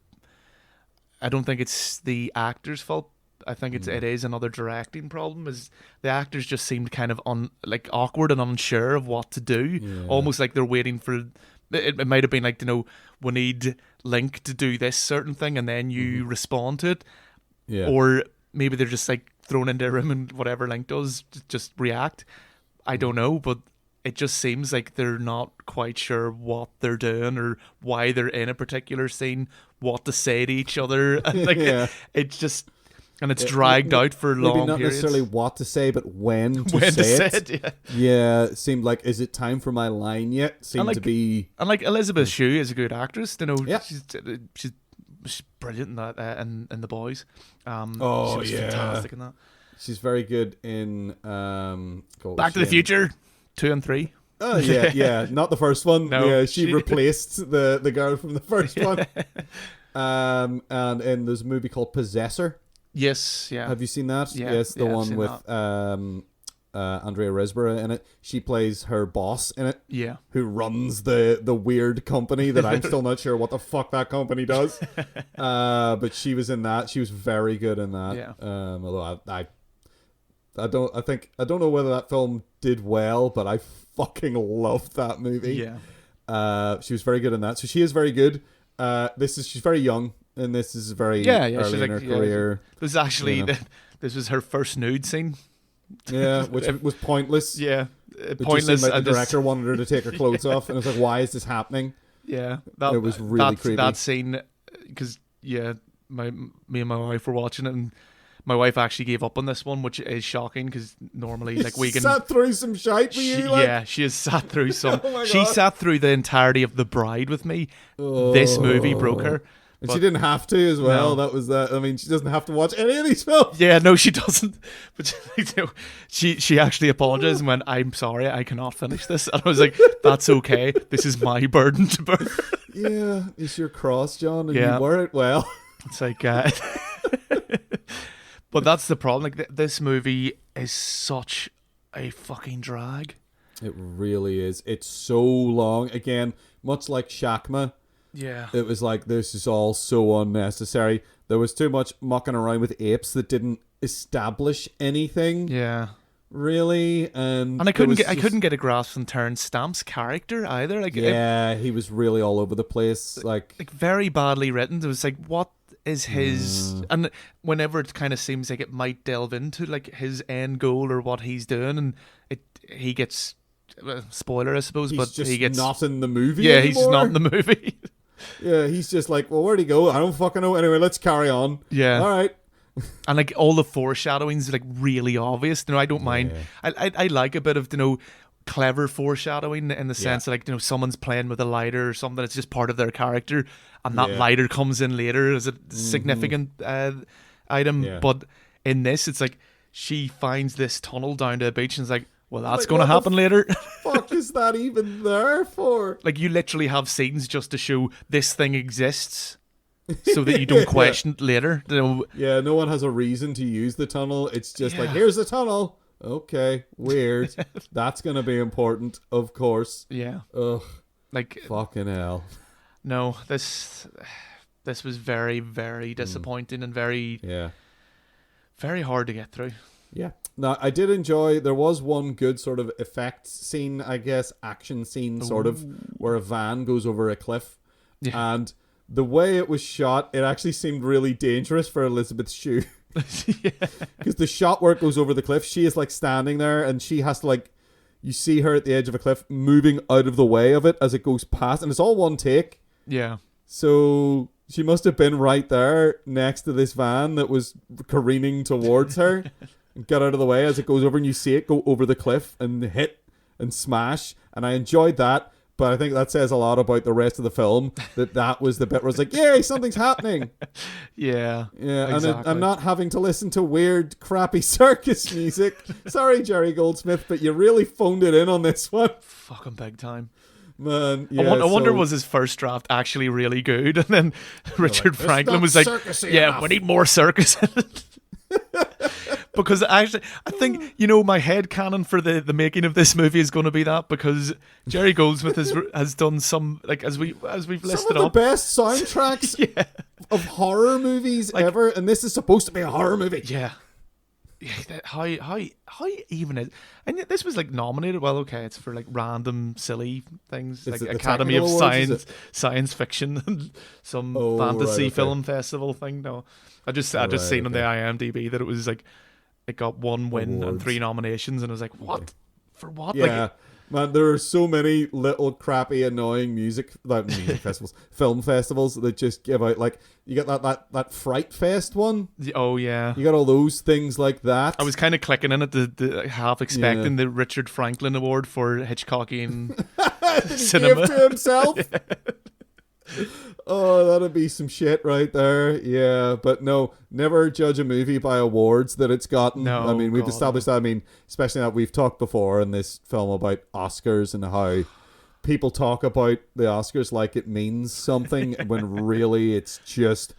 the actor's fault. I think it is another directing problem. Is the actors just seemed kind of awkward and unsure of what to do, almost like they're waiting for. It might have been like, we need Link to do this certain thing, and then you respond to it, or maybe they're just like thrown into a room and whatever Link does, just react. I don't know, but it just seems like they're not quite sure what they're doing or why they're in a particular scene, what to say to each other. And it's just, and it's dragged out for long maybe not periods. necessarily what to say, but when to say it. Yeah, it seemed like, is it time for my line yet? Seemed to be. And like Elizabeth Shue is a good actress. Yeah. She's brilliant in that in The Boys. She Oh, was fantastic in that. She's very good in Back to the Future 2 and 3. Oh yeah, not the first one. No, yeah, she replaced the girl from the first one. And there's a movie called Possessor. Yes, yeah. Have you seen that? Yeah, yes, the I've one seen with that. Andrea Riseborough in it. She plays her boss in it. Yeah. Who runs the weird company that I'm still not sure what the fuck that company does. But she was in that. She was very good in that. Yeah. Although I don't know whether that film did well, but I fucking loved that movie. Yeah. She was very good in that. So she is very good. She's very young, and this is very early in her career. This is actually this was her first nude scene. Yeah, which was pointless. Yeah, pointless. Like the director wanted her to take her clothes off, and it was like, why is this happening? Yeah, it was really creepy. That scene, because me and my wife were watching it, and my wife actually gave up on this one, which is shocking because normally like we can sat through some shite with you. Like? Yeah, she has sat through some. Oh she sat through the entirety of The Bride with me. This movie broke her. And she didn't have to as well. No. That was that. I mean, she doesn't have to watch any of these films. Yeah, no, she doesn't. But she actually apologized and went, "I'm sorry, I cannot finish this." And I was like, "That's okay. This is my burden to bear." Yeah, it's your cross, John, and you wear it well. It's like, but that's the problem. Like, this movie is such a fucking drag. It really is. It's so long. Again, much like Shakma. Yeah. It was like, this is all so unnecessary. There was too much mucking around with apes that didn't establish anything. Yeah. Really. And I couldn't get a grasp on Terrence Stamp's character either. Like, he was really all over the place. Like very badly written. It was like, what is his and whenever it kind of seems like it might delve into like his end goal or what he's doing, and he gets spoiler I suppose, but he gets not in the movie anymore. He's just not in the movie. Yeah, he's just like, well, where'd he go? I don't fucking know. Anyway, let's carry on. Yeah, all right. And like all the foreshadowing's like really obvious. I don't mind. I like a bit of clever foreshadowing in the sense that like someone's playing with a lighter or something. It's just part of their character, and that lighter comes in later as a significant item. Yeah. But in this, it's like she finds this tunnel down to a beach and is like, well, that's going to happen later. Fuck is that even there for? Like, you literally have scenes just to show this thing exists, so that you don't question it later. Yeah, no one has a reason to use the tunnel. It's just like, here's the tunnel. Okay, weird. That's going to be important, of course. Yeah. Ugh. Like, fucking hell. No, this was very, very disappointing and very, very hard to get through. Yeah. Now, I did enjoy, there was one good sort of effect scene, I guess, action scene sort of, where a van goes over a cliff. Yeah. And the way it was shot, it actually seemed really dangerous for Elizabeth Shue. Because the shot where it goes over the cliff, she is like standing there and she has to like, you see her at the edge of a cliff moving out of the way of it as it goes past, and it's all one take. Yeah. So she must have been right there next to this van that was careening towards her. Get out of the way as it goes over, and you see it go over the cliff and hit and smash. And I enjoyed that, but I think that says a lot about the rest of the film, that was the bit where it's like, yay, something's happening. Yeah, exactly. And I'm not having to listen to weird, crappy circus music. Sorry, Jerry Goldsmith, but you really phoned it in on this one. Fucking big time. Man, yeah, I wonder so- was his first draft actually really good, and then Richard "It's Franklin not was like, circusy "Yeah, enough." we need more circus." in it." Because actually, I think my head canon for the making of this movie is going to be that, because Jerry Goldsmith has done some, like, as we've Some listed of the up. best soundtracks Yeah, of horror movies ever, and this is supposed to be a horror movie. yeah. Yeah, how even is, and yet this was like nominated. Well, okay, it's for like random silly things, Is like it the Academy of technical awards, is Science Fiction and some Oh, fantasy right, okay. film festival thing. No, I just Right, seen on the okay. IMDb that it was like it got 1 win and Awards. 3 nominations, and I was like, what for what? Yeah, Like, man, there are so many little crappy, annoying music festivals, film festivals that just give out, like, you get that Fright Fest one. oh yeah. You got all those things like that. I was kind of clicking in it, the half expecting the Richard Franklin Award for Hitchcockian Did he cinema. give to himself? Oh, that'd be some shit right there. Yeah, but no, never judge a movie by awards that it's gotten. No, I mean, we've God, established that. I mean, especially that we've talked before in this film about Oscars and how people talk about the Oscars like it means something when really it's just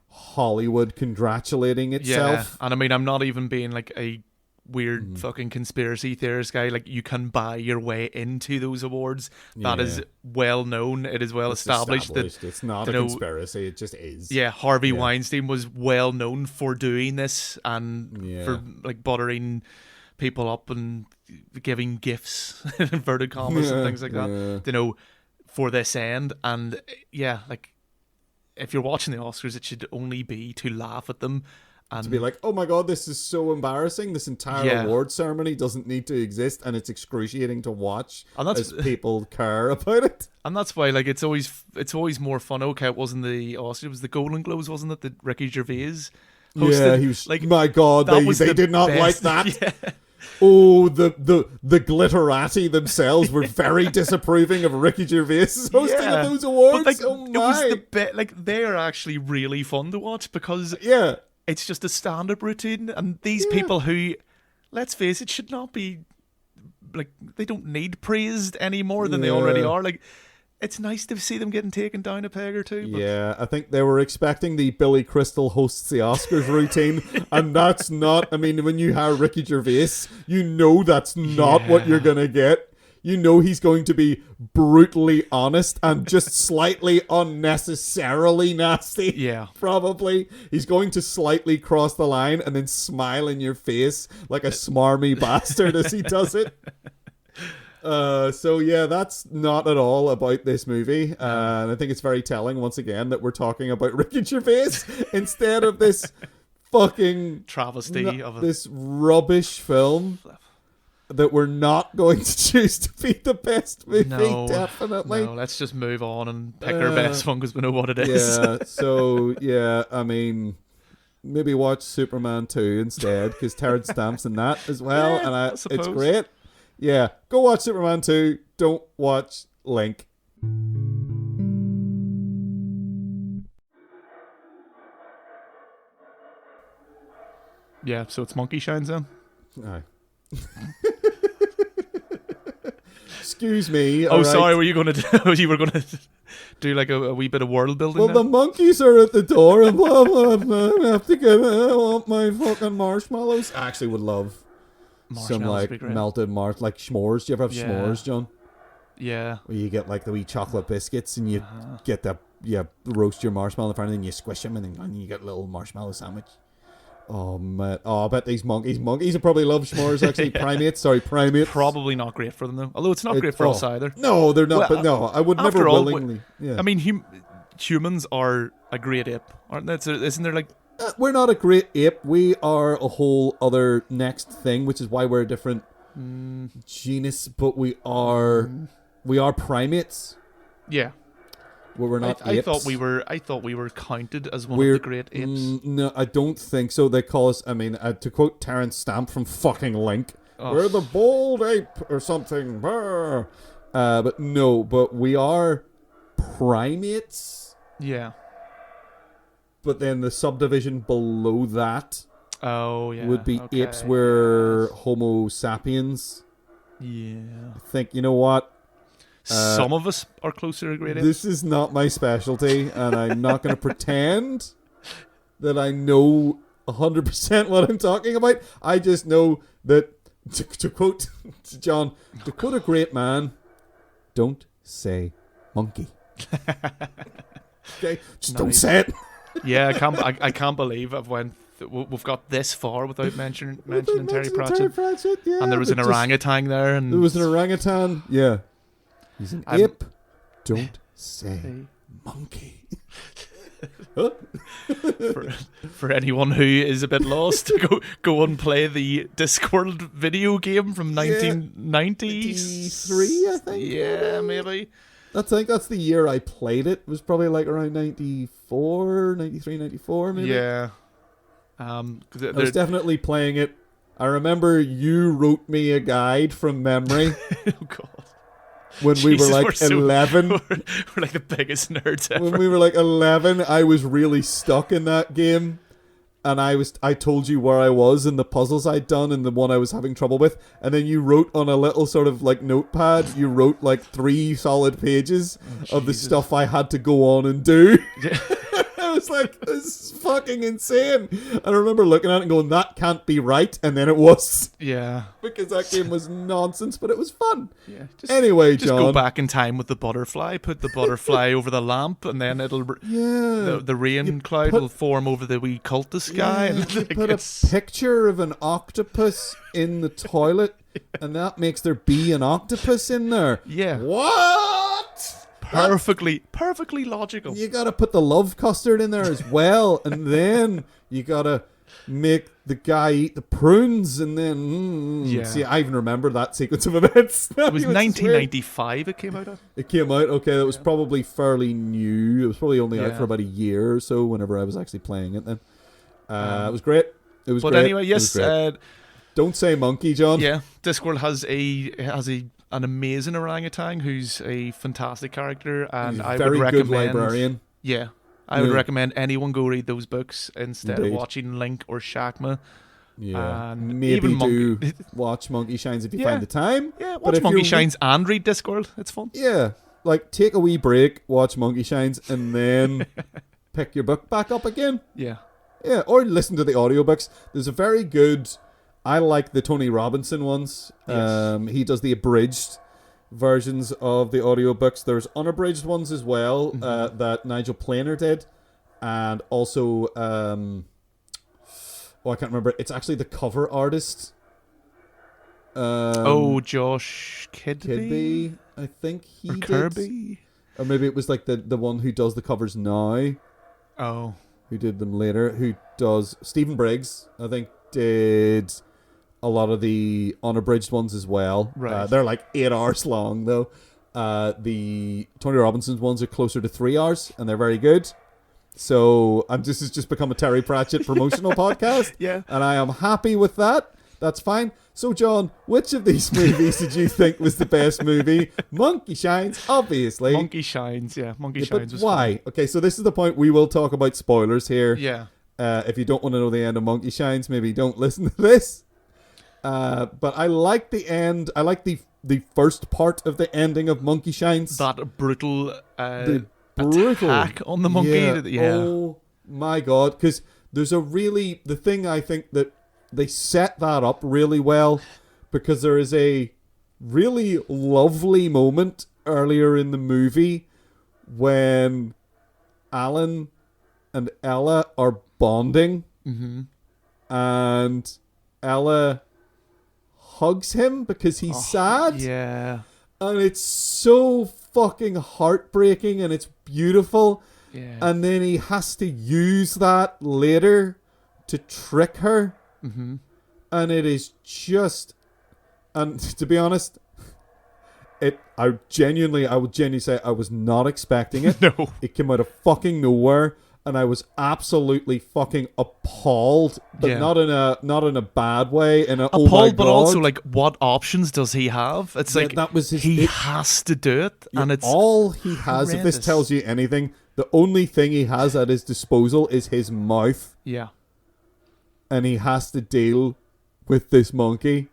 Hollywood congratulating itself. Yeah, and I mean, I'm not even being like a weird fucking conspiracy theorist guy. Like, you can buy your way into those awards. That is Yeah. well known. It is well It's established that, it's not you a know, conspiracy. It just is. yeah, Harvey Weinstein was well known for doing this and Yeah. for like buttering people up and giving gifts, in inverted commas, and things like that. Yeah. You know, for this end. And yeah, like, if you're watching the Oscars, it should only be to laugh at them. And To be like, oh my god, this is so embarrassing. This entire Yeah. award ceremony doesn't need to exist, and it's excruciating to watch And that's- as people care about it. And that's why, like, it's always more fun. Okay, it wasn't the Oscars, it was the Golden Globes, wasn't it? That Ricky Gervais hosted. Yeah, he was like, my god, that they was they the did not like best. that. Yeah. Oh, the glitterati themselves were very disapproving of Ricky Gervais' hosting Yeah. of those awards. But like, oh it was my. the best. Like, they are actually really fun to watch because Yeah. it's just a stand-up routine, and these people who, let's face it, should not be, like, they don't need praised any more than they already Yeah. are. Like, it's nice to see them getting taken down a peg or two. But Yeah, I think they were expecting the Billy Crystal hosts the Oscars routine, and that's not. I mean, when you hire Ricky Gervais, you know that's not what you're gonna get. You know he's going to be brutally honest and just slightly unnecessarily nasty. Yeah. Probably. He's going to slightly cross the line and then smile in your face like a smarmy bastard as he does it. So yeah, that's not at all about this movie, and I think it's very telling once again that we're talking about Ricky Gervais instead of this fucking travesty of a this rubbish film that we're not going to choose to be the best movie. Definitely. No, let's just move on and pick our best one because we know what it is. Yeah. So yeah, I mean, maybe watch Superman 2 instead because Terrence Stamp's in that as well, Yeah, and I it's suppose. great. Yeah, go watch Superman 2. Don't watch Link. Yeah, so it's Monkey Shines then. Aye. Excuse me. Oh, all right. sorry. Were you going to do? You were going to do like a wee bit of world building? Well, now? the monkeys are at the door, and blah, blah, blah, I have to get. I want my fucking marshmallows. I actually would love some Marshmallows would be like great. melted like s'mores. Do you ever have Yeah. s'mores, John? Yeah. Where you get like the wee chocolate biscuits, and you get the roast your marshmallow in front, and then you squish them, and then you get a little marshmallow sandwich. Oh man! Oh, I bet these monkeys would probably love s'mores. Actually, primates. Probably not great for them though. Although it's not great for us either. No, they're not. Well, but no, I would after never all, willingly. Yeah. I mean, humans are a great ape, aren't they? Isn't there like? We're not a great ape. We are a whole other next thing, which is why we're a different genus. But we are primates. Yeah. Where we're not I apes. thought we were counted as one We're of the great apes. No, I don't think so. They call us. I mean, to quote Terrence Stamp from fucking Link, we're the bold ape or something. Brr. But no, but we are primates. Yeah. But then the subdivision below that Oh yeah. would be okay. apes. We're Homo sapiens. Yeah. I think, you know what? Some of us are closer to great apes. This is not my specialty, and I'm not going to pretend that I know 100% what I'm talking about. I just know that, to quote John, to quote a great man, don't say monkey. Okay, just don't say it. Yeah, I can't believe we've got this far without mentioning Terry Pratchett. Yeah, and there was an orangutan there, and there was an orangutan. Yeah, he's an ape. Don't say monkey. for anyone who is a bit lost, go and play the Discworld video game from 1993, I think. Yeah, maybe. I think that's the year I played it. It was probably like around 94, 93, 94 maybe. Yeah. I was definitely playing it. I remember you wrote me a guide from memory. Oh, God. When we were like 11. We're like the biggest nerds ever. When we were like 11, I was really stuck in that game. And I told you where I was and the puzzles I'd done and the one I was having trouble with. And then you wrote on a little sort of like notepad, you wrote like 3 solid pages of the stuff I had to go on and do. Yeah. I was like, this is fucking insane. And I remember looking at it and going, that can't be right. And then it was. Yeah. Because that game was nonsense, but it was fun. Yeah. Anyway, just John. Go back in time with the butterfly, put the butterfly over the lamp, and then it'll... Yeah. The rain cloud will form over the wee cultist guy. Yeah, and you put a picture of an octopus in the toilet, and that makes there be an octopus in there. Yeah. What? Perfectly logical. You gotta put the love custard in there as well, and then you gotta make the guy eat the prunes, and then yeah. See, I even remember that sequence of events. It was 1995 it came out of. It came out, okay, that was probably fairly new. It was probably only out for about a year or so whenever I was actually playing it then. It was great. It was but great. Anyway, yes. Don't say monkey, John. Yeah, Discworld has an amazing orangutan who's a fantastic character, and I would recommend. Good librarian. Yeah, I would recommend anyone go read those books instead of watching Link or Shakma. Yeah, and maybe even do watch Monkey Shines if you find the time. Yeah, watch Monkey Shines and read Discworld. It's fun. Yeah, like take a wee break, watch Monkey Shines, and then pick your book back up again. Yeah. Yeah, or listen to the audiobooks. There's a very good... I like the Tony Robinson ones. Yes. He does the abridged versions of the audiobooks. There's unabridged ones as well that Nigel Planer did. And also... I can't remember. It's actually the cover artist. Josh Kidby. I think he did. Kirby? Or maybe it was like the one who does the covers now. Oh. Who did them later. Who does... Stephen Briggs, I think, did a lot of the unabridged ones as well. Right. They're like 8 hours long, though. The Tony Robinson's ones are closer to 3 hours, and they're very good. So this has just become a Terry Pratchett promotional podcast. Yeah. And I am happy with that. That's fine. So, John, which of these movies did you think was the best movie? Monkey Shines, obviously. Monkey Shines, yeah. Monkey Shines was why? Fun. Okay, so this is the point. We will talk about spoilers here. Yeah. If you don't want to know the end of Monkey Shines, maybe don't listen to this. But I like the end. I like the first part of the ending of Monkey Shines. That brutal attack on the monkey. Yeah. Oh my God. Because there's the thing I think that they set that up really well, because there is a really lovely moment earlier in the movie when Alan and Ella are bonding, and Ella hugs him because he's sad. Yeah. And it's so fucking heartbreaking, and it's beautiful. Yeah. And then he has to use that later to trick her. And it is just... And to be honest, I would genuinely say I was not expecting it. No. It came out of fucking nowhere. And I was absolutely fucking appalled, but not in a bad way. Appalled, but also like, what options does he have? It's like that was he has to do it, and it's all he has. If this tells you anything, the only thing he has at his disposal is his mouth. Yeah, and he has to deal with this monkey,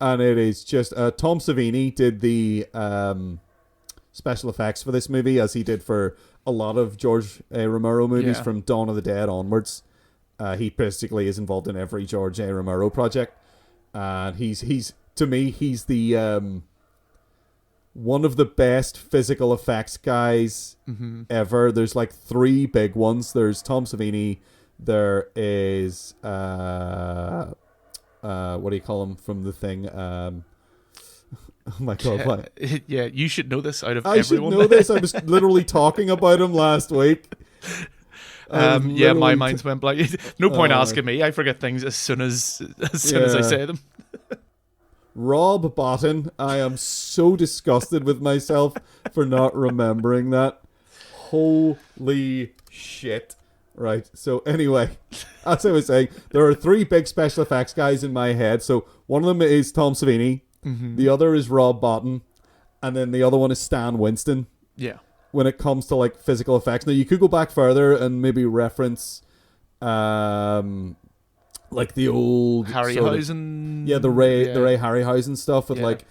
and it is just Tom Savini did the special effects for this movie, as he did for a lot of George Romero movies from Dawn of the Dead onwards. He basically is involved in every George Romero project, and he's to me he's the one of the best physical effects guys ever. There's like 3 big ones. There's Tom Savini. There is what do you call him from The Thing? Oh my god! What? Yeah, you should know this out of I everyone. should know this. I was literally talking about him last week. Yeah, my mind's went blank. No point asking me. I forget things as soon as I say them. Rob Bottin. I am so disgusted with myself for not remembering that. Holy shit. Right, so anyway, as I was saying, there are 3 big special effects guys in my head. So one of them is Tom Savini, the other is Rob Bottin, and then the other one is Stan Winston. Yeah. When it comes to like physical effects. Now you could go back further and maybe reference like the old Harryhausen. The Ray Harryhausen stuff with like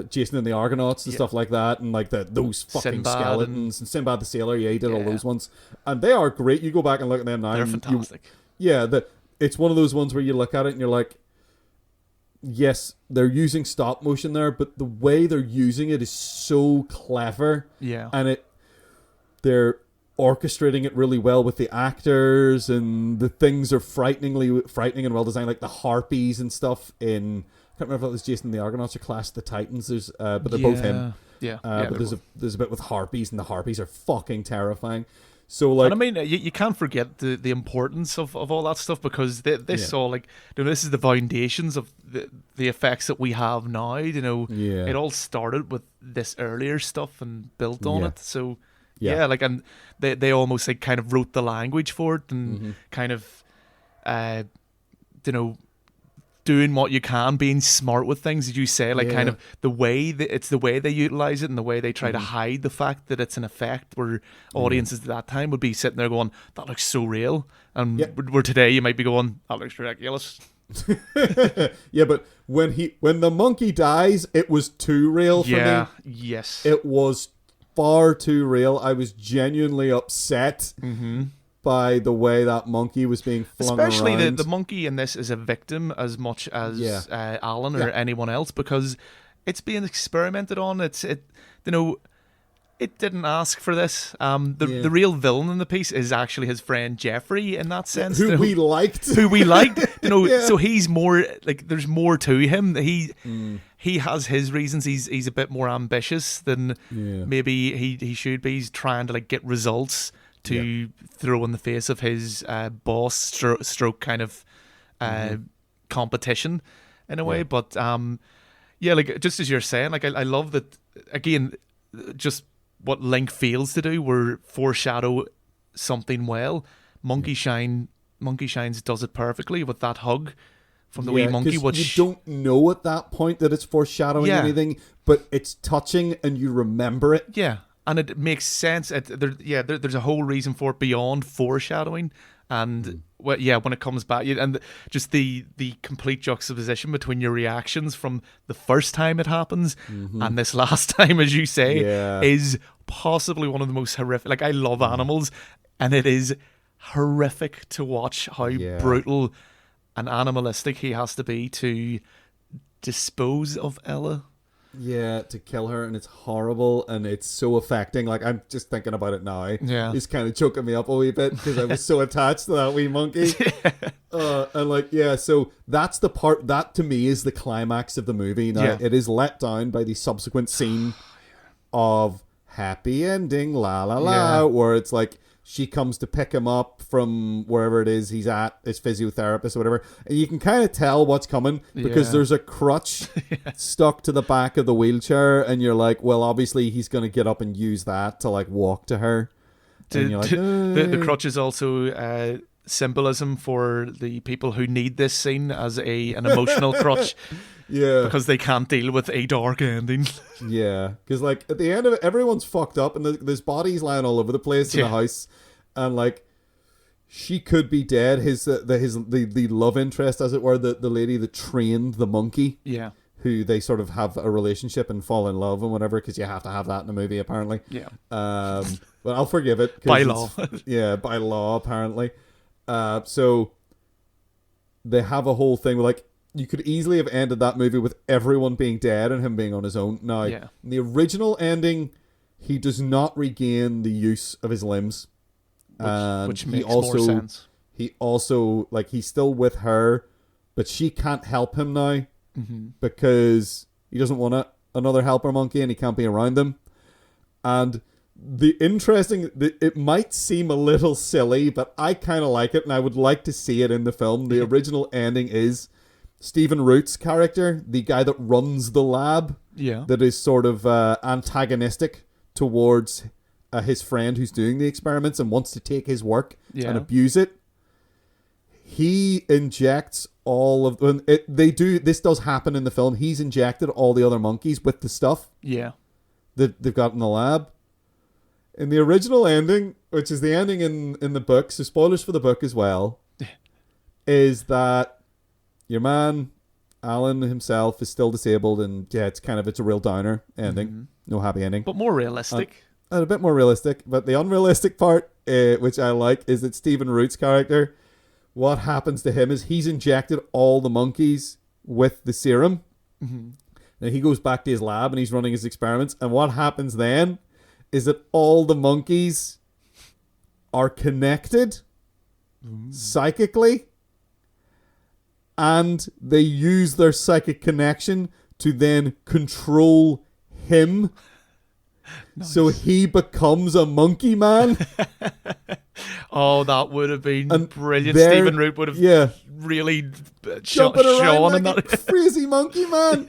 Jason and the Argonauts and stuff like that, and like those fucking Sinbad skeletons and Sinbad the Sailor. Yeah, he did all those ones, and they are great. You go back and look at them now. They're fantastic. It's one of those ones where you look at it and you're like, yes, they're using stop motion there, but the way they're using it is so clever. Yeah, and they're orchestrating it really well with the actors, and the things are frightening and well designed, like the harpies and stuff in. I can't remember if it was Jason and the Argonauts or Clash of the Titans. There's, but they're both him. Yeah. But there's a bit with harpies, and the harpies are fucking terrifying. So like, and I mean, you can't forget the importance of all that stuff, because this all like, this is the foundations of the effects that we have now. It all started with this earlier stuff and built on it. So like, and they almost like kind of wrote the language for it, and kind of doing what you can, being smart with things, as you say, like kind of the way they utilize it, and the way they try to hide the fact that it's an effect, where audiences at that time would be sitting there going, that looks so real, and where today you might be going, that looks ridiculous. Yeah, but when the monkey dies, it was too real for me. Yes, it was far too real. I was genuinely upset by the way that monkey was being flung especially around. The monkey in this is a victim as much as Alan or anyone else, because it's being experimented on. It didn't ask for this. The real villain in the piece is actually his friend Jeffrey, in that sense, who we liked. So he's more like, there's more to him. He has his reasons. He's a bit more ambitious than maybe he should be. He's trying to like get results to throw in the face of his boss stroke kind of competition in a way. But like, just as you're saying, like, I love that, again, just what Link fails to do, where foreshadow something well. Monkey Shines does it perfectly with that hug from the wee monkey, which you don't know at that point that it's foreshadowing anything, but it's touching and you remember it. Yeah. And it makes sense. There's a whole reason for it beyond foreshadowing, and when it comes back, and just the complete juxtaposition between your reactions from the first time it happens and this last time, as you say, is possibly one of the most horrific. Like, I love animals, and it is horrific to watch how brutal and animalistic he has to be to dispose of Ella. Yeah, to kill her, and it's horrible, and it's so affecting. Like, I'm just thinking about it now. Yeah. It's kind of choking me up a wee bit, because I was so attached to that wee monkey. And like, so that's the part, that to me is the climax of the movie. Now, it is let down by the subsequent scene of happy ending, la la la, where it's like, she comes to pick him up from wherever it is he's at, his physiotherapist or whatever. And you can kind of tell what's coming, because there's a crutch stuck to the back of the wheelchair. And you're like, well, obviously he's going to get up and use that to like walk to her. And you're like, the crutch is also symbolism for the people who need this scene as an emotional crutch. Yeah. Because they can't deal with a dark ending. Yeah. Because, like, at the end of it, everyone's fucked up, and there's bodies lying all over the place in the house. And, like, she could be dead. The love interest, as it were, the lady that trained the monkey. Yeah. who they sort of have a relationship and fall in love and whatever, because you have to have that in a movie apparently. Yeah. But I'll forgive it. By law. Yeah, by law apparently. So they have a whole thing where, like, you could easily have ended that movie with everyone being dead and him being on his own. Now, in the original ending, he does not regain the use of his limbs. Which makes more sense. He also, like, he's still with her, but she can't help him now because he doesn't want another helper monkey and he can't be around them. And it might seem a little silly, but I kind of like it and I would like to see it in the film. The original ending is Stephen Root's character, the guy that runs the lab, that is sort of antagonistic towards his friend who's doing the experiments and wants to take his work and abuse it. He injects all of this does happen in the film. He's injected all the other monkeys with the stuff that they've got in the lab. In the original ending, which is the ending in the book, so spoilers for the book as well, is that your man Alan himself is still disabled, and it's a real downer ending, no happy ending, but more realistic. And a bit more realistic. But the unrealistic part, which I like, is that Stephen Root's character, what happens to him is he's injected all the monkeys with the serum. Now he goes back to his lab and he's running his experiments, and what happens then is that all the monkeys are connected psychically, and they use their psychic connection to then control him. Nice. So he becomes a monkey man. Oh, that would have been brilliant. Stephen Root would have really jumping around like that. A crazy monkey man.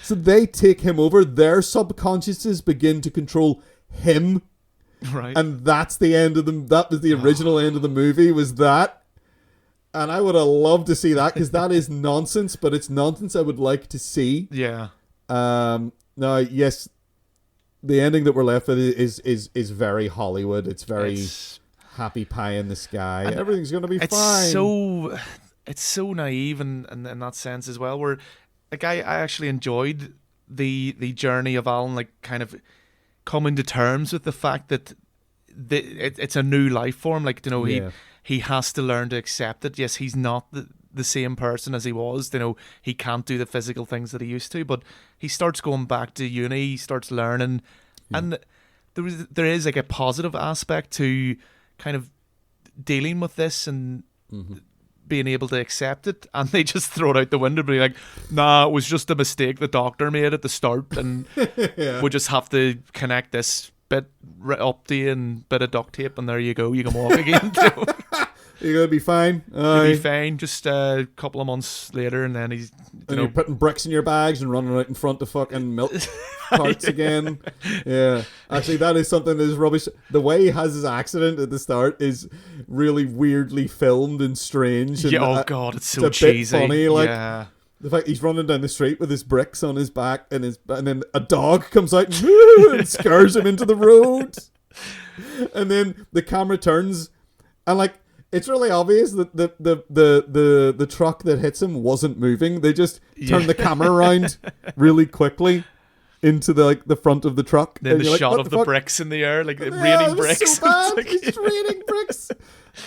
So they take him over. Their subconsciouses begin to control him. Right. And that's the end of them. That was the original end of the movie, was that. And I would have loved to see that, because that is nonsense, but it's nonsense I would like to see. Yeah. Now, yes, the ending that we're left with is very Hollywood. It's very happy pie in the sky. And everything's going to be fine. It's so naive in that sense as well, where, like, I actually enjoyed the journey of Alan, like, kind of coming to terms with the fact that it's a new life form. Like, you know, he has to learn to accept it. Yes, he's not the same person as he was. You know, he can't do the physical things that he used to, but he starts going back to uni, he starts learning, and there is like a positive aspect to kind of dealing with this and being able to accept it, and they just throw it out the window, be like, nah, it was just a mistake the doctor made at the start, and we just have to connect this bit up to you and bit of duct tape, and there you go, you can walk again. You're going to be fine. You'll be fine. Just a couple of months later, and then you're putting bricks in your bags and running out in front of fucking milk carts again. Yeah. Actually, that is something that is rubbish. The way he has his accident at the start is really weirdly filmed and strange. And God, it's so cheesy. Bit funny. Like, the fact he's running down the street with his bricks on his back, and then a dog comes out and scares him into the road. And then the camera turns, and like, it's really obvious that the truck that hits him wasn't moving. They just turned the camera around really quickly into the front of the truck. Then the shot of the bricks in the air, like raining bricks. So bad. It's raining bricks.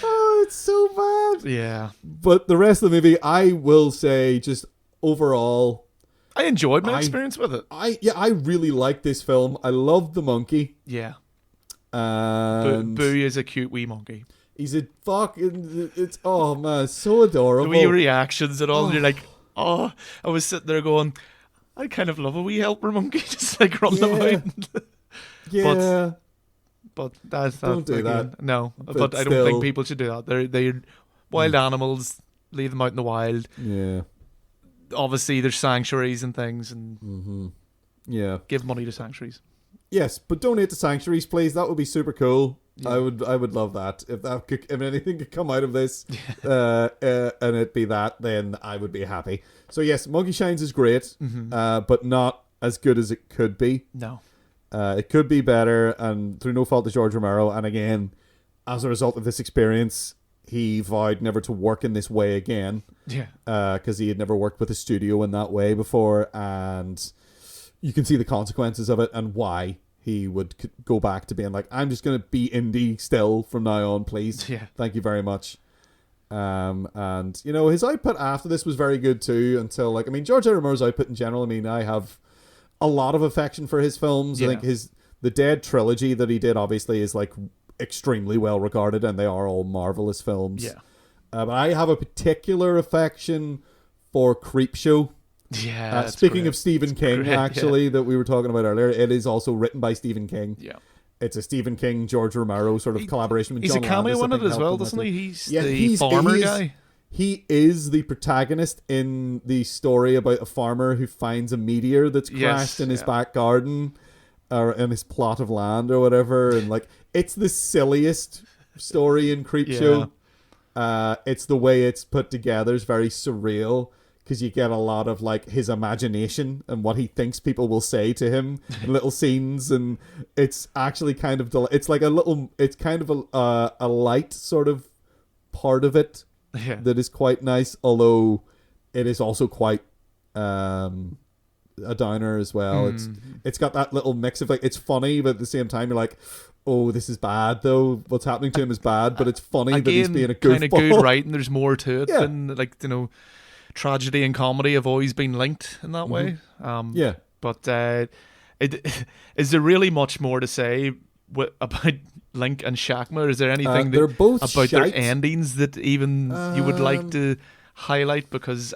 Oh, it's so bad. Yeah. But the rest of the movie, I will say, just overall, I enjoyed my experience with it. I really liked this film. I loved the monkey. Yeah. And Boo is a cute wee monkey. He's a fucking... It's... Oh, man, it's so adorable. The wee reactions and all, and you're like, oh... I was sitting there going, I kind of love a wee helper monkey, just like running around. Yeah. But that's... Don't do that. No, but I don't think people should do that. They're wild animals. Leave them out in the wild. Yeah. Obviously, there's sanctuaries and things, and... Yeah. Give money to sanctuaries. Yes, but donate to sanctuaries, please. That would be super cool. Yeah. I would love that. If anything could come out of this, and it be that, then I would be happy. So yes, Monkey Shines is great, but not as good as it could be. No, it could be better, and through no fault of George Romero. And again, as a result of this experience, he vowed never to work in this way again. Yeah. Because he had never worked with a studio in that way before, and you can see the consequences of it and why he would go back to being like, I'm just going to be indie still from now on, please. Yeah. Thank you very much. And, you know, his output after this was very good too, until, like, I mean, George A. Romero's output in general, I mean, I have a lot of affection for his films. Yeah. I think the Dead trilogy that he did, obviously, is, like, extremely well regarded, and they are all marvelous films. Yeah. But I have a particular affection for Creepshow. Yeah. Speaking of Stephen King, great, actually, that we were talking about earlier, it is also written by Stephen King. Yeah. It's a Stephen King, George Romero sort of collaboration with He's John a cameo Landis, in I it think, as well, helped him doesn't with he? it. He's the farmer guy. He is the protagonist in the story about a farmer who finds a meteor that's crashed in his back garden or in his plot of land or whatever. And, like, it's the silliest story in Creepshow. It's the way it's put together is very surreal, because you get a lot of, like, his imagination and what he thinks people will say to him in little scenes, and it's actually kind of it's like it's kind of a light sort of part of it that is quite nice, although it is also quite a downer as well. It's got that little mix of, like, it's funny, but at the same time you're like, oh, this is bad though. What's happening to him is bad, but it's funny that he's being a goofball. Kind of good writing. There's more to it than, like, you know, tragedy and comedy have always been linked in that way. But is there really much more to say about Link and Shakma? Is there anything they're both about shite. their endings that even you would like to highlight? Because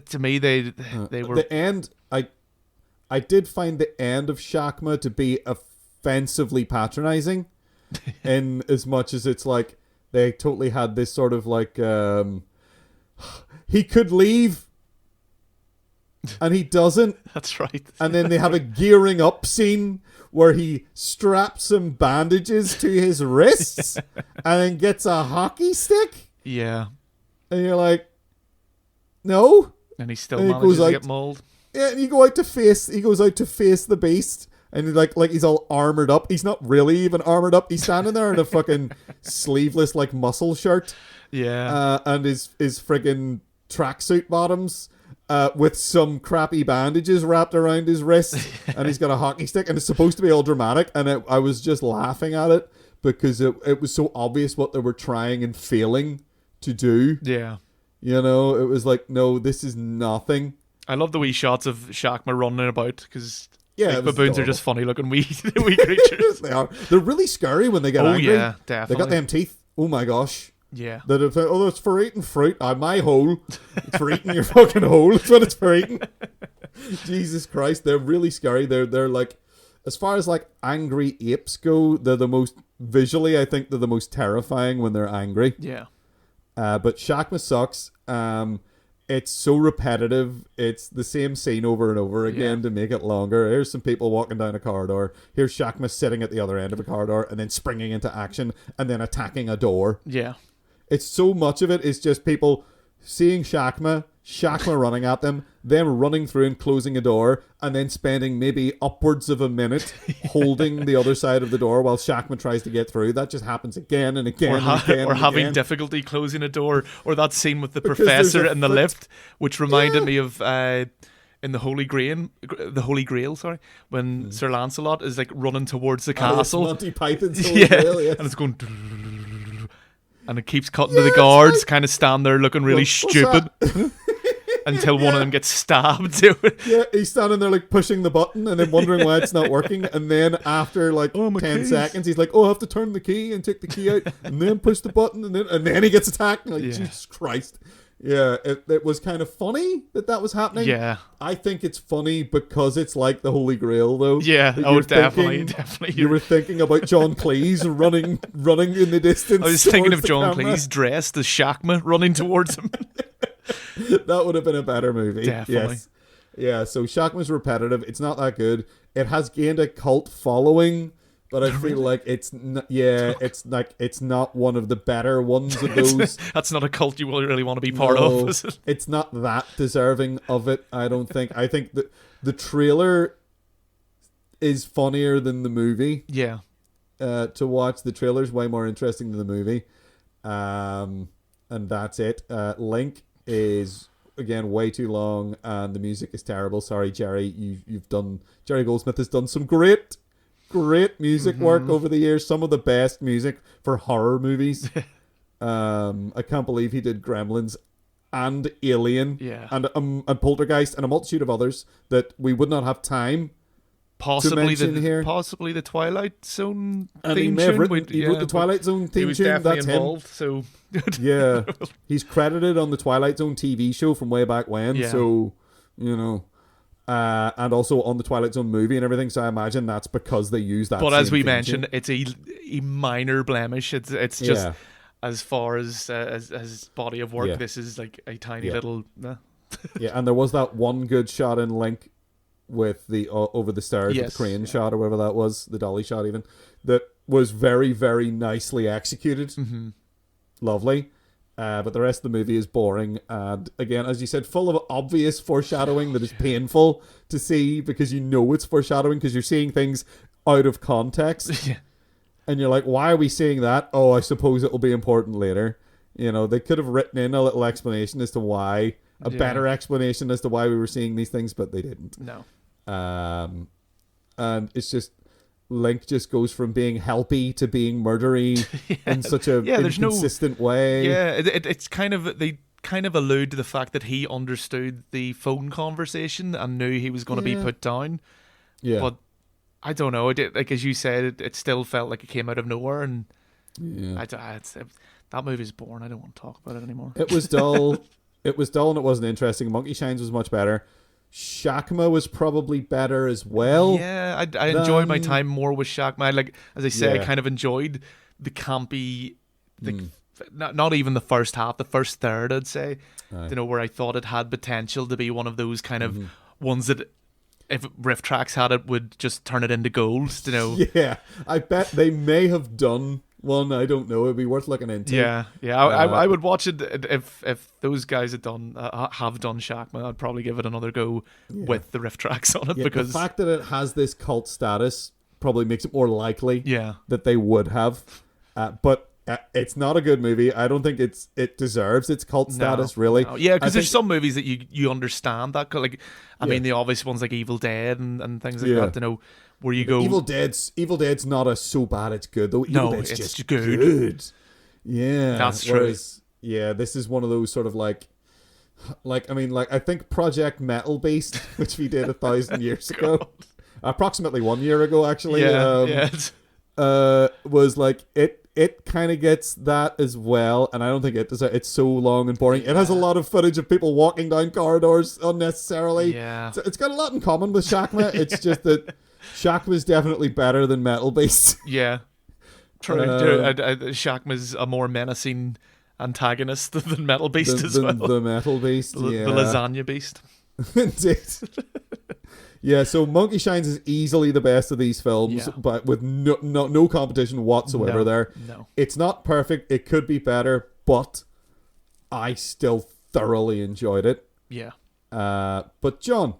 to me, they were the end. I did find the end of Shakma to be offensively patronizing, in as much as it's like they totally had this sort of like. He could leave, and he doesn't. That's right. And then they have a gearing up scene where he straps some bandages to his wrists and then gets a hockey stick. Yeah. And you're like, no. And he still manages to get mauled. Yeah, and he goes out to face the beast, and like he's all armored up. He's not really even armored up. He's standing there in a fucking sleeveless, like, muscle shirt. Yeah. And his friggin' tracksuit bottoms with some crappy bandages wrapped around his wrist, and he's got a hockey stick, and it's supposed to be all dramatic, and I was just laughing at it because it was so obvious what they were trying and failing to do. Yeah. You know, it was like, no, this is nothing. I love the wee shots of Shakma running about, because baboons adorable. are just funny looking wee creatures. They are. They're really scary when they get angry. Yeah, definitely. They got them teeth. Oh my gosh. Yeah. That if, it's for eating fruit. My hole. It's for eating your fucking hole. That's what it's for eating. Jesus Christ, they're really scary. They're like, as far as, like, angry apes go, they're the most visually. I think they're the most terrifying when they're angry. Yeah. But Shakma sucks. It's so repetitive. It's the same scene over and over again to make it longer. Here's some people walking down a corridor. Here's Shakma sitting at the other end of a corridor and then springing into action and then attacking a door. Yeah. It's so much of it is just people seeing Shakma running at them, them running through and closing a door, and then spending maybe upwards of a minute holding the other side of the door while Shakma tries to get through. That just happens again and again and again. Or having again. difficulty closing a door, or that scene with the professor in the lift, which reminded me of in the Holy Grail, when Sir Lancelot is, like, running towards the castle. Monty Python's Holy Grail, yes. And it's going. And it keeps cutting to the guards, kind of stand there looking really stupid until one of them gets stabbed. Yeah, he's standing there, like, pushing the button and then wondering why it's not working. And then after, like, 10 seconds, he's like, I have to turn the key and take the key out and then push the button. And then he gets attacked. And, like, Jesus Christ. Yeah, it was kind of funny that was happening. Yeah. I think it's funny because it's like the Holy Grail, though. Yeah, definitely. You were thinking about John Cleese running in the distance. I was thinking of John Cleese dressed as Shakma running towards him. That would have been a better movie. Definitely. Yes. Yeah, so Shakma's repetitive. It's not that good. It has gained a cult following, but I feel like it's not one of the better ones of those. That's not a cult you will really want to be part of, is it? It's not that deserving of it, I don't think. I think that the trailer is funnier than the movie. Yeah. To watch. The trailer's way more interesting than the movie. And that's it. Link is again way too long, and the music is terrible. Sorry, Jerry. Jerry Goldsmith has done some great music work over the years. Some of the best music for horror movies. I can't believe he did Gremlins and Alien, and Poltergeist, and a multitude of others that we would not have time. Possibly the Twilight Zone and theme he tune. He wrote the Twilight Zone theme he was tune. Definitely That's involved, him. So yeah, he's credited on the Twilight Zone TV show from way back when. Yeah. So and also on the Twilight Zone movie and everything. So I imagine that's because they use that. But as we mentioned, tune. it's a minor blemish. It's just as far as body of work. This is like a tiny little. Yeah, and there was that one good shot in Link with the over the stairs, with the crane shot or whatever that was, the dolly shot even, that was very, very nicely executed. Lovely. But the rest of the movie is boring, and again, as you said, full of obvious foreshadowing that is painful to see, because you know it's foreshadowing because you're seeing things out of context. And you're like, why are we seeing that? Oh, I suppose it will be important later. They could have written in a little explanation as to why, a better explanation as to why we were seeing these things, but they didn't. No. And it's just, Link just goes from being helpy to being murdery in such a inconsistent way. Yeah, it's kind of, they kind of allude to the fact that he understood the phone conversation and knew he was going to be put down. Yeah. But I don't know. Like as you said, it still felt like it came out of nowhere, and that movie's boring. I don't want to talk about it anymore. It was dull. It was dull and it wasn't interesting. Monkey Shines was much better. Shakma was probably better as well. Yeah, I enjoyed my time more with Shakma. Like as I say, I kind of enjoyed the campy, not even the first half, the first third, I'd say. Where I thought it had potential to be one of those kind of ones that, if Riff Tracks had it, would just turn it into gold. Yeah, I bet they may have done one. I don't know. It'd be worth looking into. Yeah. I would watch it if those guys have done Shakma. I'd probably give it another go with the Riff Tracks on it, because the fact that it has this cult status probably makes it more likely that they would have. But it's not a good movie. I don't think it deserves its cult status, really. No. Yeah, because there's some movies that you understand that, like I mean the obvious ones like Evil Dead and things like that. Where you go, Evil Dead's not a so bad it's good though. Evil Dead's it's just good. Yeah, that's true. This is one of those sort of like I think Project Metal Beast, which we did 1,000 years ago, approximately 1 year ago actually. Was like it kind of gets that as well, and I don't think it's so long and boring. It has a lot of footage of people walking down corridors unnecessarily. So it's got a lot in common with Shakma. It's just that Shakma is definitely better than Metal Beast. Yeah, true. Shakma's a more menacing antagonist than Metal Beast as well. The Metal Beast, the Lasagna Beast. Indeed. Yeah, so Monkey Shines is easily the best of these films, but with no competition whatsoever there. No. It's not perfect. It could be better, but I still thoroughly enjoyed it. Yeah. But John,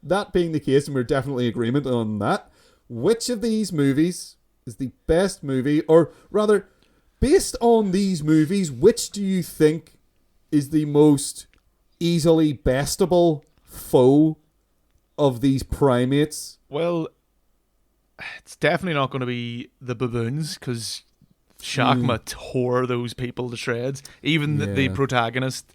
that being the case, and we're definitely in agreement on that, which of these movies is the best movie, or rather, based on these movies, which do you think is the most easily bestable foe of these primates? Well, it's definitely not going to be the baboons, because Shakma tore those people to shreds. Even the protagonist,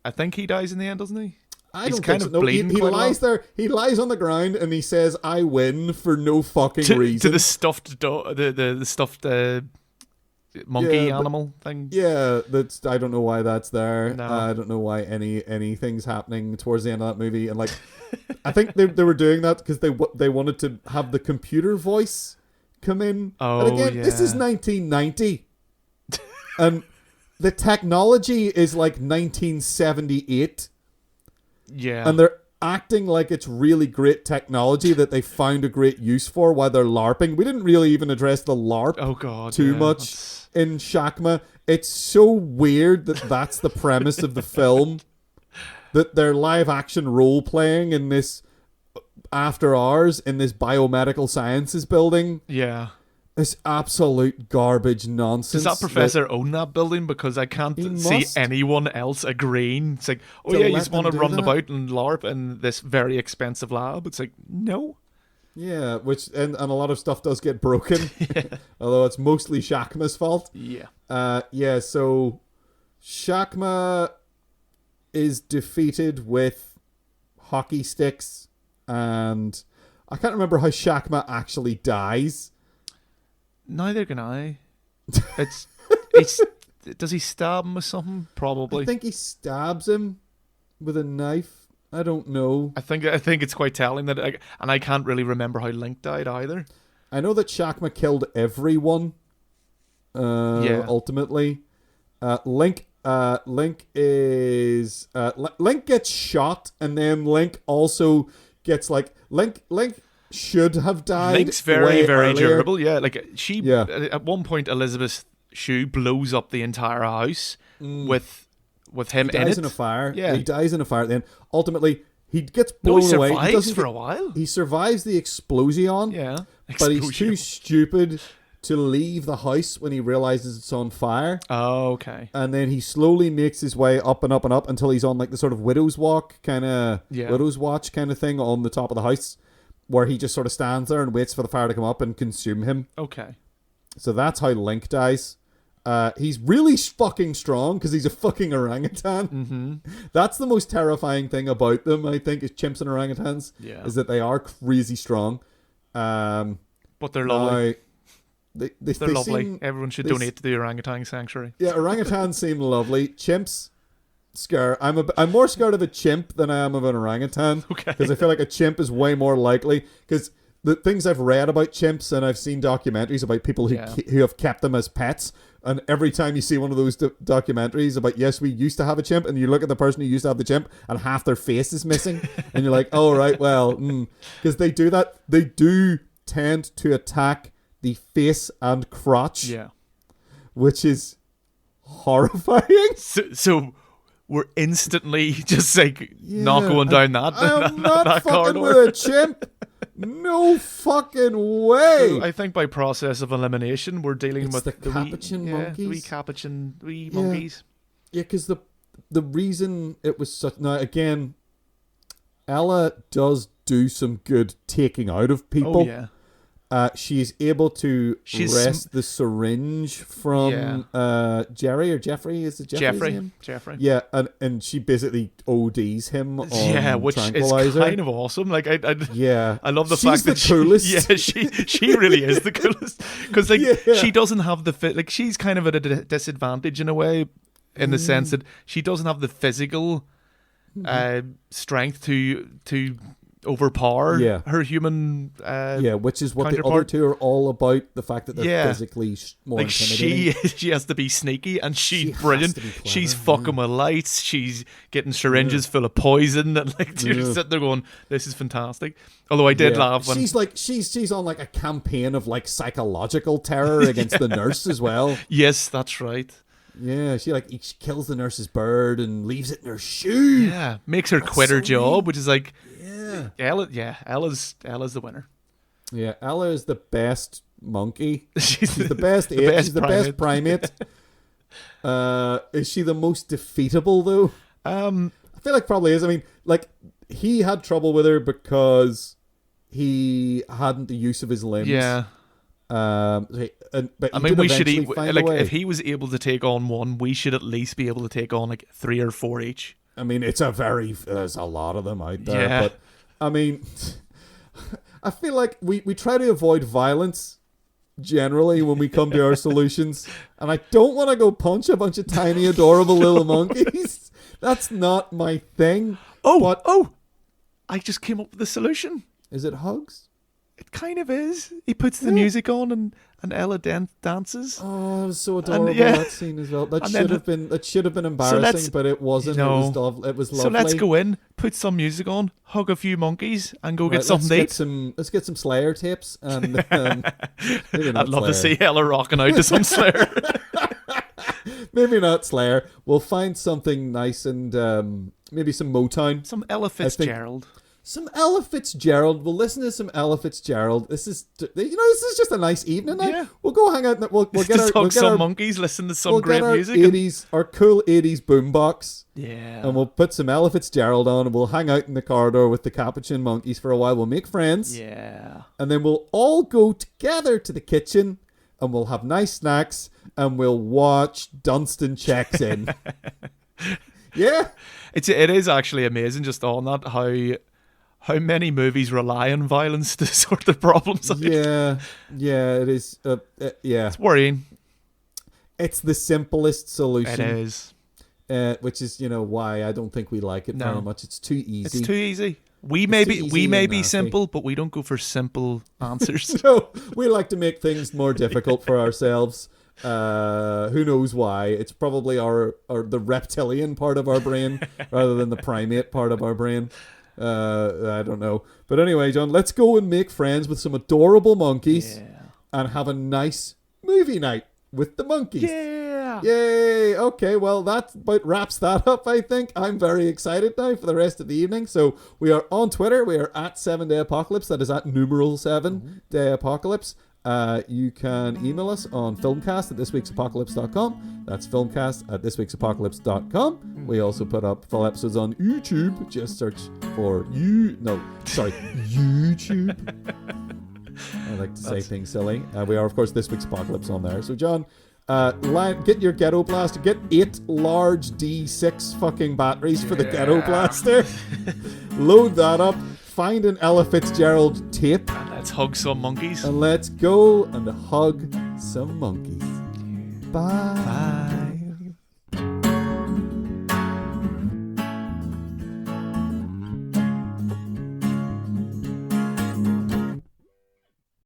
I think he dies in the end, doesn't he? He's kind of bleeding. He lies there. He lies on the ground and he says, "I win," for no fucking reason. To the stuffed the stuffed monkey animal thing. Yeah, that's. I don't know why that's there. No. I don't know why anything's happening towards the end of that movie. And like, I think they were doing that because they wanted to have the computer voice come in. Oh, and again, this is 1990, and the technology is like 1978. Yeah, and they're acting like it's really great technology that they found a great use for while they're LARPing. We didn't really even address the LARP too much in Shakma. It's so weird that that's the premise of the film, that they're live action role playing in this after hours in this biomedical sciences building. Yeah. It's absolute garbage nonsense. Does that professor own that building? Because I can't see anyone else agreeing. It's like, oh yeah, you just want to run about and LARP in this very expensive lab. It's like, no. Yeah, and a lot of stuff does get broken. Although it's mostly Shakma's fault. Yeah. So Shakma is defeated with hockey sticks, and I can't remember how Shakma actually dies. Neither can I. It's does he stab him with something? Probably. I think he stabs him with a knife. I don't know. I think it's quite telling that, and I can't really remember how Link died either. I know that Shakma killed everyone. Ultimately, Link gets shot, and then Link also gets Link should have died. Link's very earlier. durable. Yeah, at one point Elizabeth Shue blows up the entire house with him in it. He dies in a fire. Yeah, he dies in a fire. Then ultimately he gets blown away. He survives for a while. He survives the explosion. Yeah, but he's too stupid to leave the house when he realizes it's on fire. Oh, okay. And then he slowly makes his way up and up and up until he's on the sort of widow's watch kind of thing on the top of the house, where he just sort of stands there and waits for the fire to come up and consume him. Okay. So that's how Link dies. He's really fucking strong because he's a fucking orangutan. Mm-hmm. That's the most terrifying thing about them, I think, is chimps and orangutans. Yeah. Is that they are crazy strong. But they're lovely. They're lovely. Everyone should donate to the orangutan sanctuary. Yeah, orangutans seem lovely. Chimps, scare. I'm more scared of a chimp than I am of an orangutan. Okay. Because I feel like a chimp is way more likely. Because the things I've read about chimps, and I've seen documentaries about people who have kept them as pets, and every time you see one of those documentaries about, yes, we used to have a chimp, and you look at the person who used to have the chimp, and half their face is missing, and you're like, oh, right, well, because they do that. They do tend to attack the face and crotch, which is horrifying. So we're instantly just not going down that. I'm not that fucking corridor. with a chimp. No fucking way. So I think by process of elimination, we're dealing with the capuchin monkeys. The wee capuchin monkeys. Yeah, because the reason it was such. Now again, Ella does do some good taking out of people. Oh yeah. She's able to wrest the syringe from Jerry or Jeffrey. Is it Jeffrey's name? Jeffrey. Yeah, and she basically ODs him on which tranquilizer. is kind of awesome. I love the She's fact that the coolest. she really is the coolest because she doesn't have the she's kind of at a disadvantage in a way, in the sense that she doesn't have the physical strength to overpower her human which is what counterpart. the other two are all about, the fact that they're physically more intimidating. She has to be sneaky, and she's brilliant. She's fucking with lights, she's getting syringes full of poison, and you're sitting there going, this is fantastic. Although I did laugh when she's on a campaign of psychological terror against the nurse as well. Yes, that's right. Yeah, she kills the nurse's bird and leaves it in her shoe. Yeah, makes her quit her job, which is Ella's the winner. Yeah, Ella is the best monkey. She's the best ape. She's the best primate. Is she the most defeatable though? I feel like probably is. I mean, he had trouble with her because he hadn't the use of his limbs. Yeah. But we should if he was able to take on one, we should at least be able to take on 3 or 4 each. I mean, there's a lot of them out there, but I mean, I feel like we try to avoid violence generally when we come to our solutions, and I don't want to go punch a bunch of tiny, adorable little monkeys. That's not my thing. I just came up with a solution. Is it hugs? It kind of is. He puts the music on and Ella dances. Oh, it was so adorable, that scene as well. That should have been embarrassing, but it wasn't. It was lovely. So let's go in, put some music on, hug a few monkeys, and go get something to eat. Let's get some Slayer tapes. And I'd love to see Ella rocking out to some Slayer. Maybe not Slayer. We'll find something nice and maybe some Motown. Some Ella Fitzgerald. some Ella Fitzgerald. We'll listen to some Ella Fitzgerald. This is just a nice evening night. Yeah. We'll go hang out. We'll get our monkeys, listen to some great music. Our cool 80s boombox. Yeah. And we'll put some Ella Fitzgerald on, and we'll hang out in the corridor with the Capuchin monkeys for a while. We'll make friends. Yeah. And then we'll all go together to the kitchen, and we'll have nice snacks, and we'll watch Dunstan Checks In. Yeah. It is actually amazing just on that how many movies rely on violence to sort the problems out. Yeah, it is. Yeah, it's worrying. It's the simplest solution. It is, which is why I don't think we like it very much. It's too easy. It's too easy. We may be simple, but we don't go for simple answers. No, we like to make things more difficult for ourselves. Who knows why? It's probably the reptilian part of our brain rather than the primate part of our brain. I don't know. But anyway, John, let's go and make friends with some adorable monkeys and have a nice movie night with the monkeys. Yeah. Yay. Okay, well, that about wraps that up, I think. I'm very excited now for the rest of the evening. So we are on Twitter. We are at 7 Day Apocalypse. That is at numeral 7 Day Apocalypse. You can email us on filmcast@thisweeksapocalypse.com. That's filmcast@thisweeksapocalypse.com. We also put up full episodes on YouTube. Just search for YouTube. I like to say things silly. We are, of course, This Week's Apocalypse on there. So, John, get your ghetto blaster. Get 8 large D6 fucking batteries for the ghetto blaster. Load that up. Find an Ella Fitzgerald tape. And let's hug some monkeys. And let's go and hug some monkeys. Bye.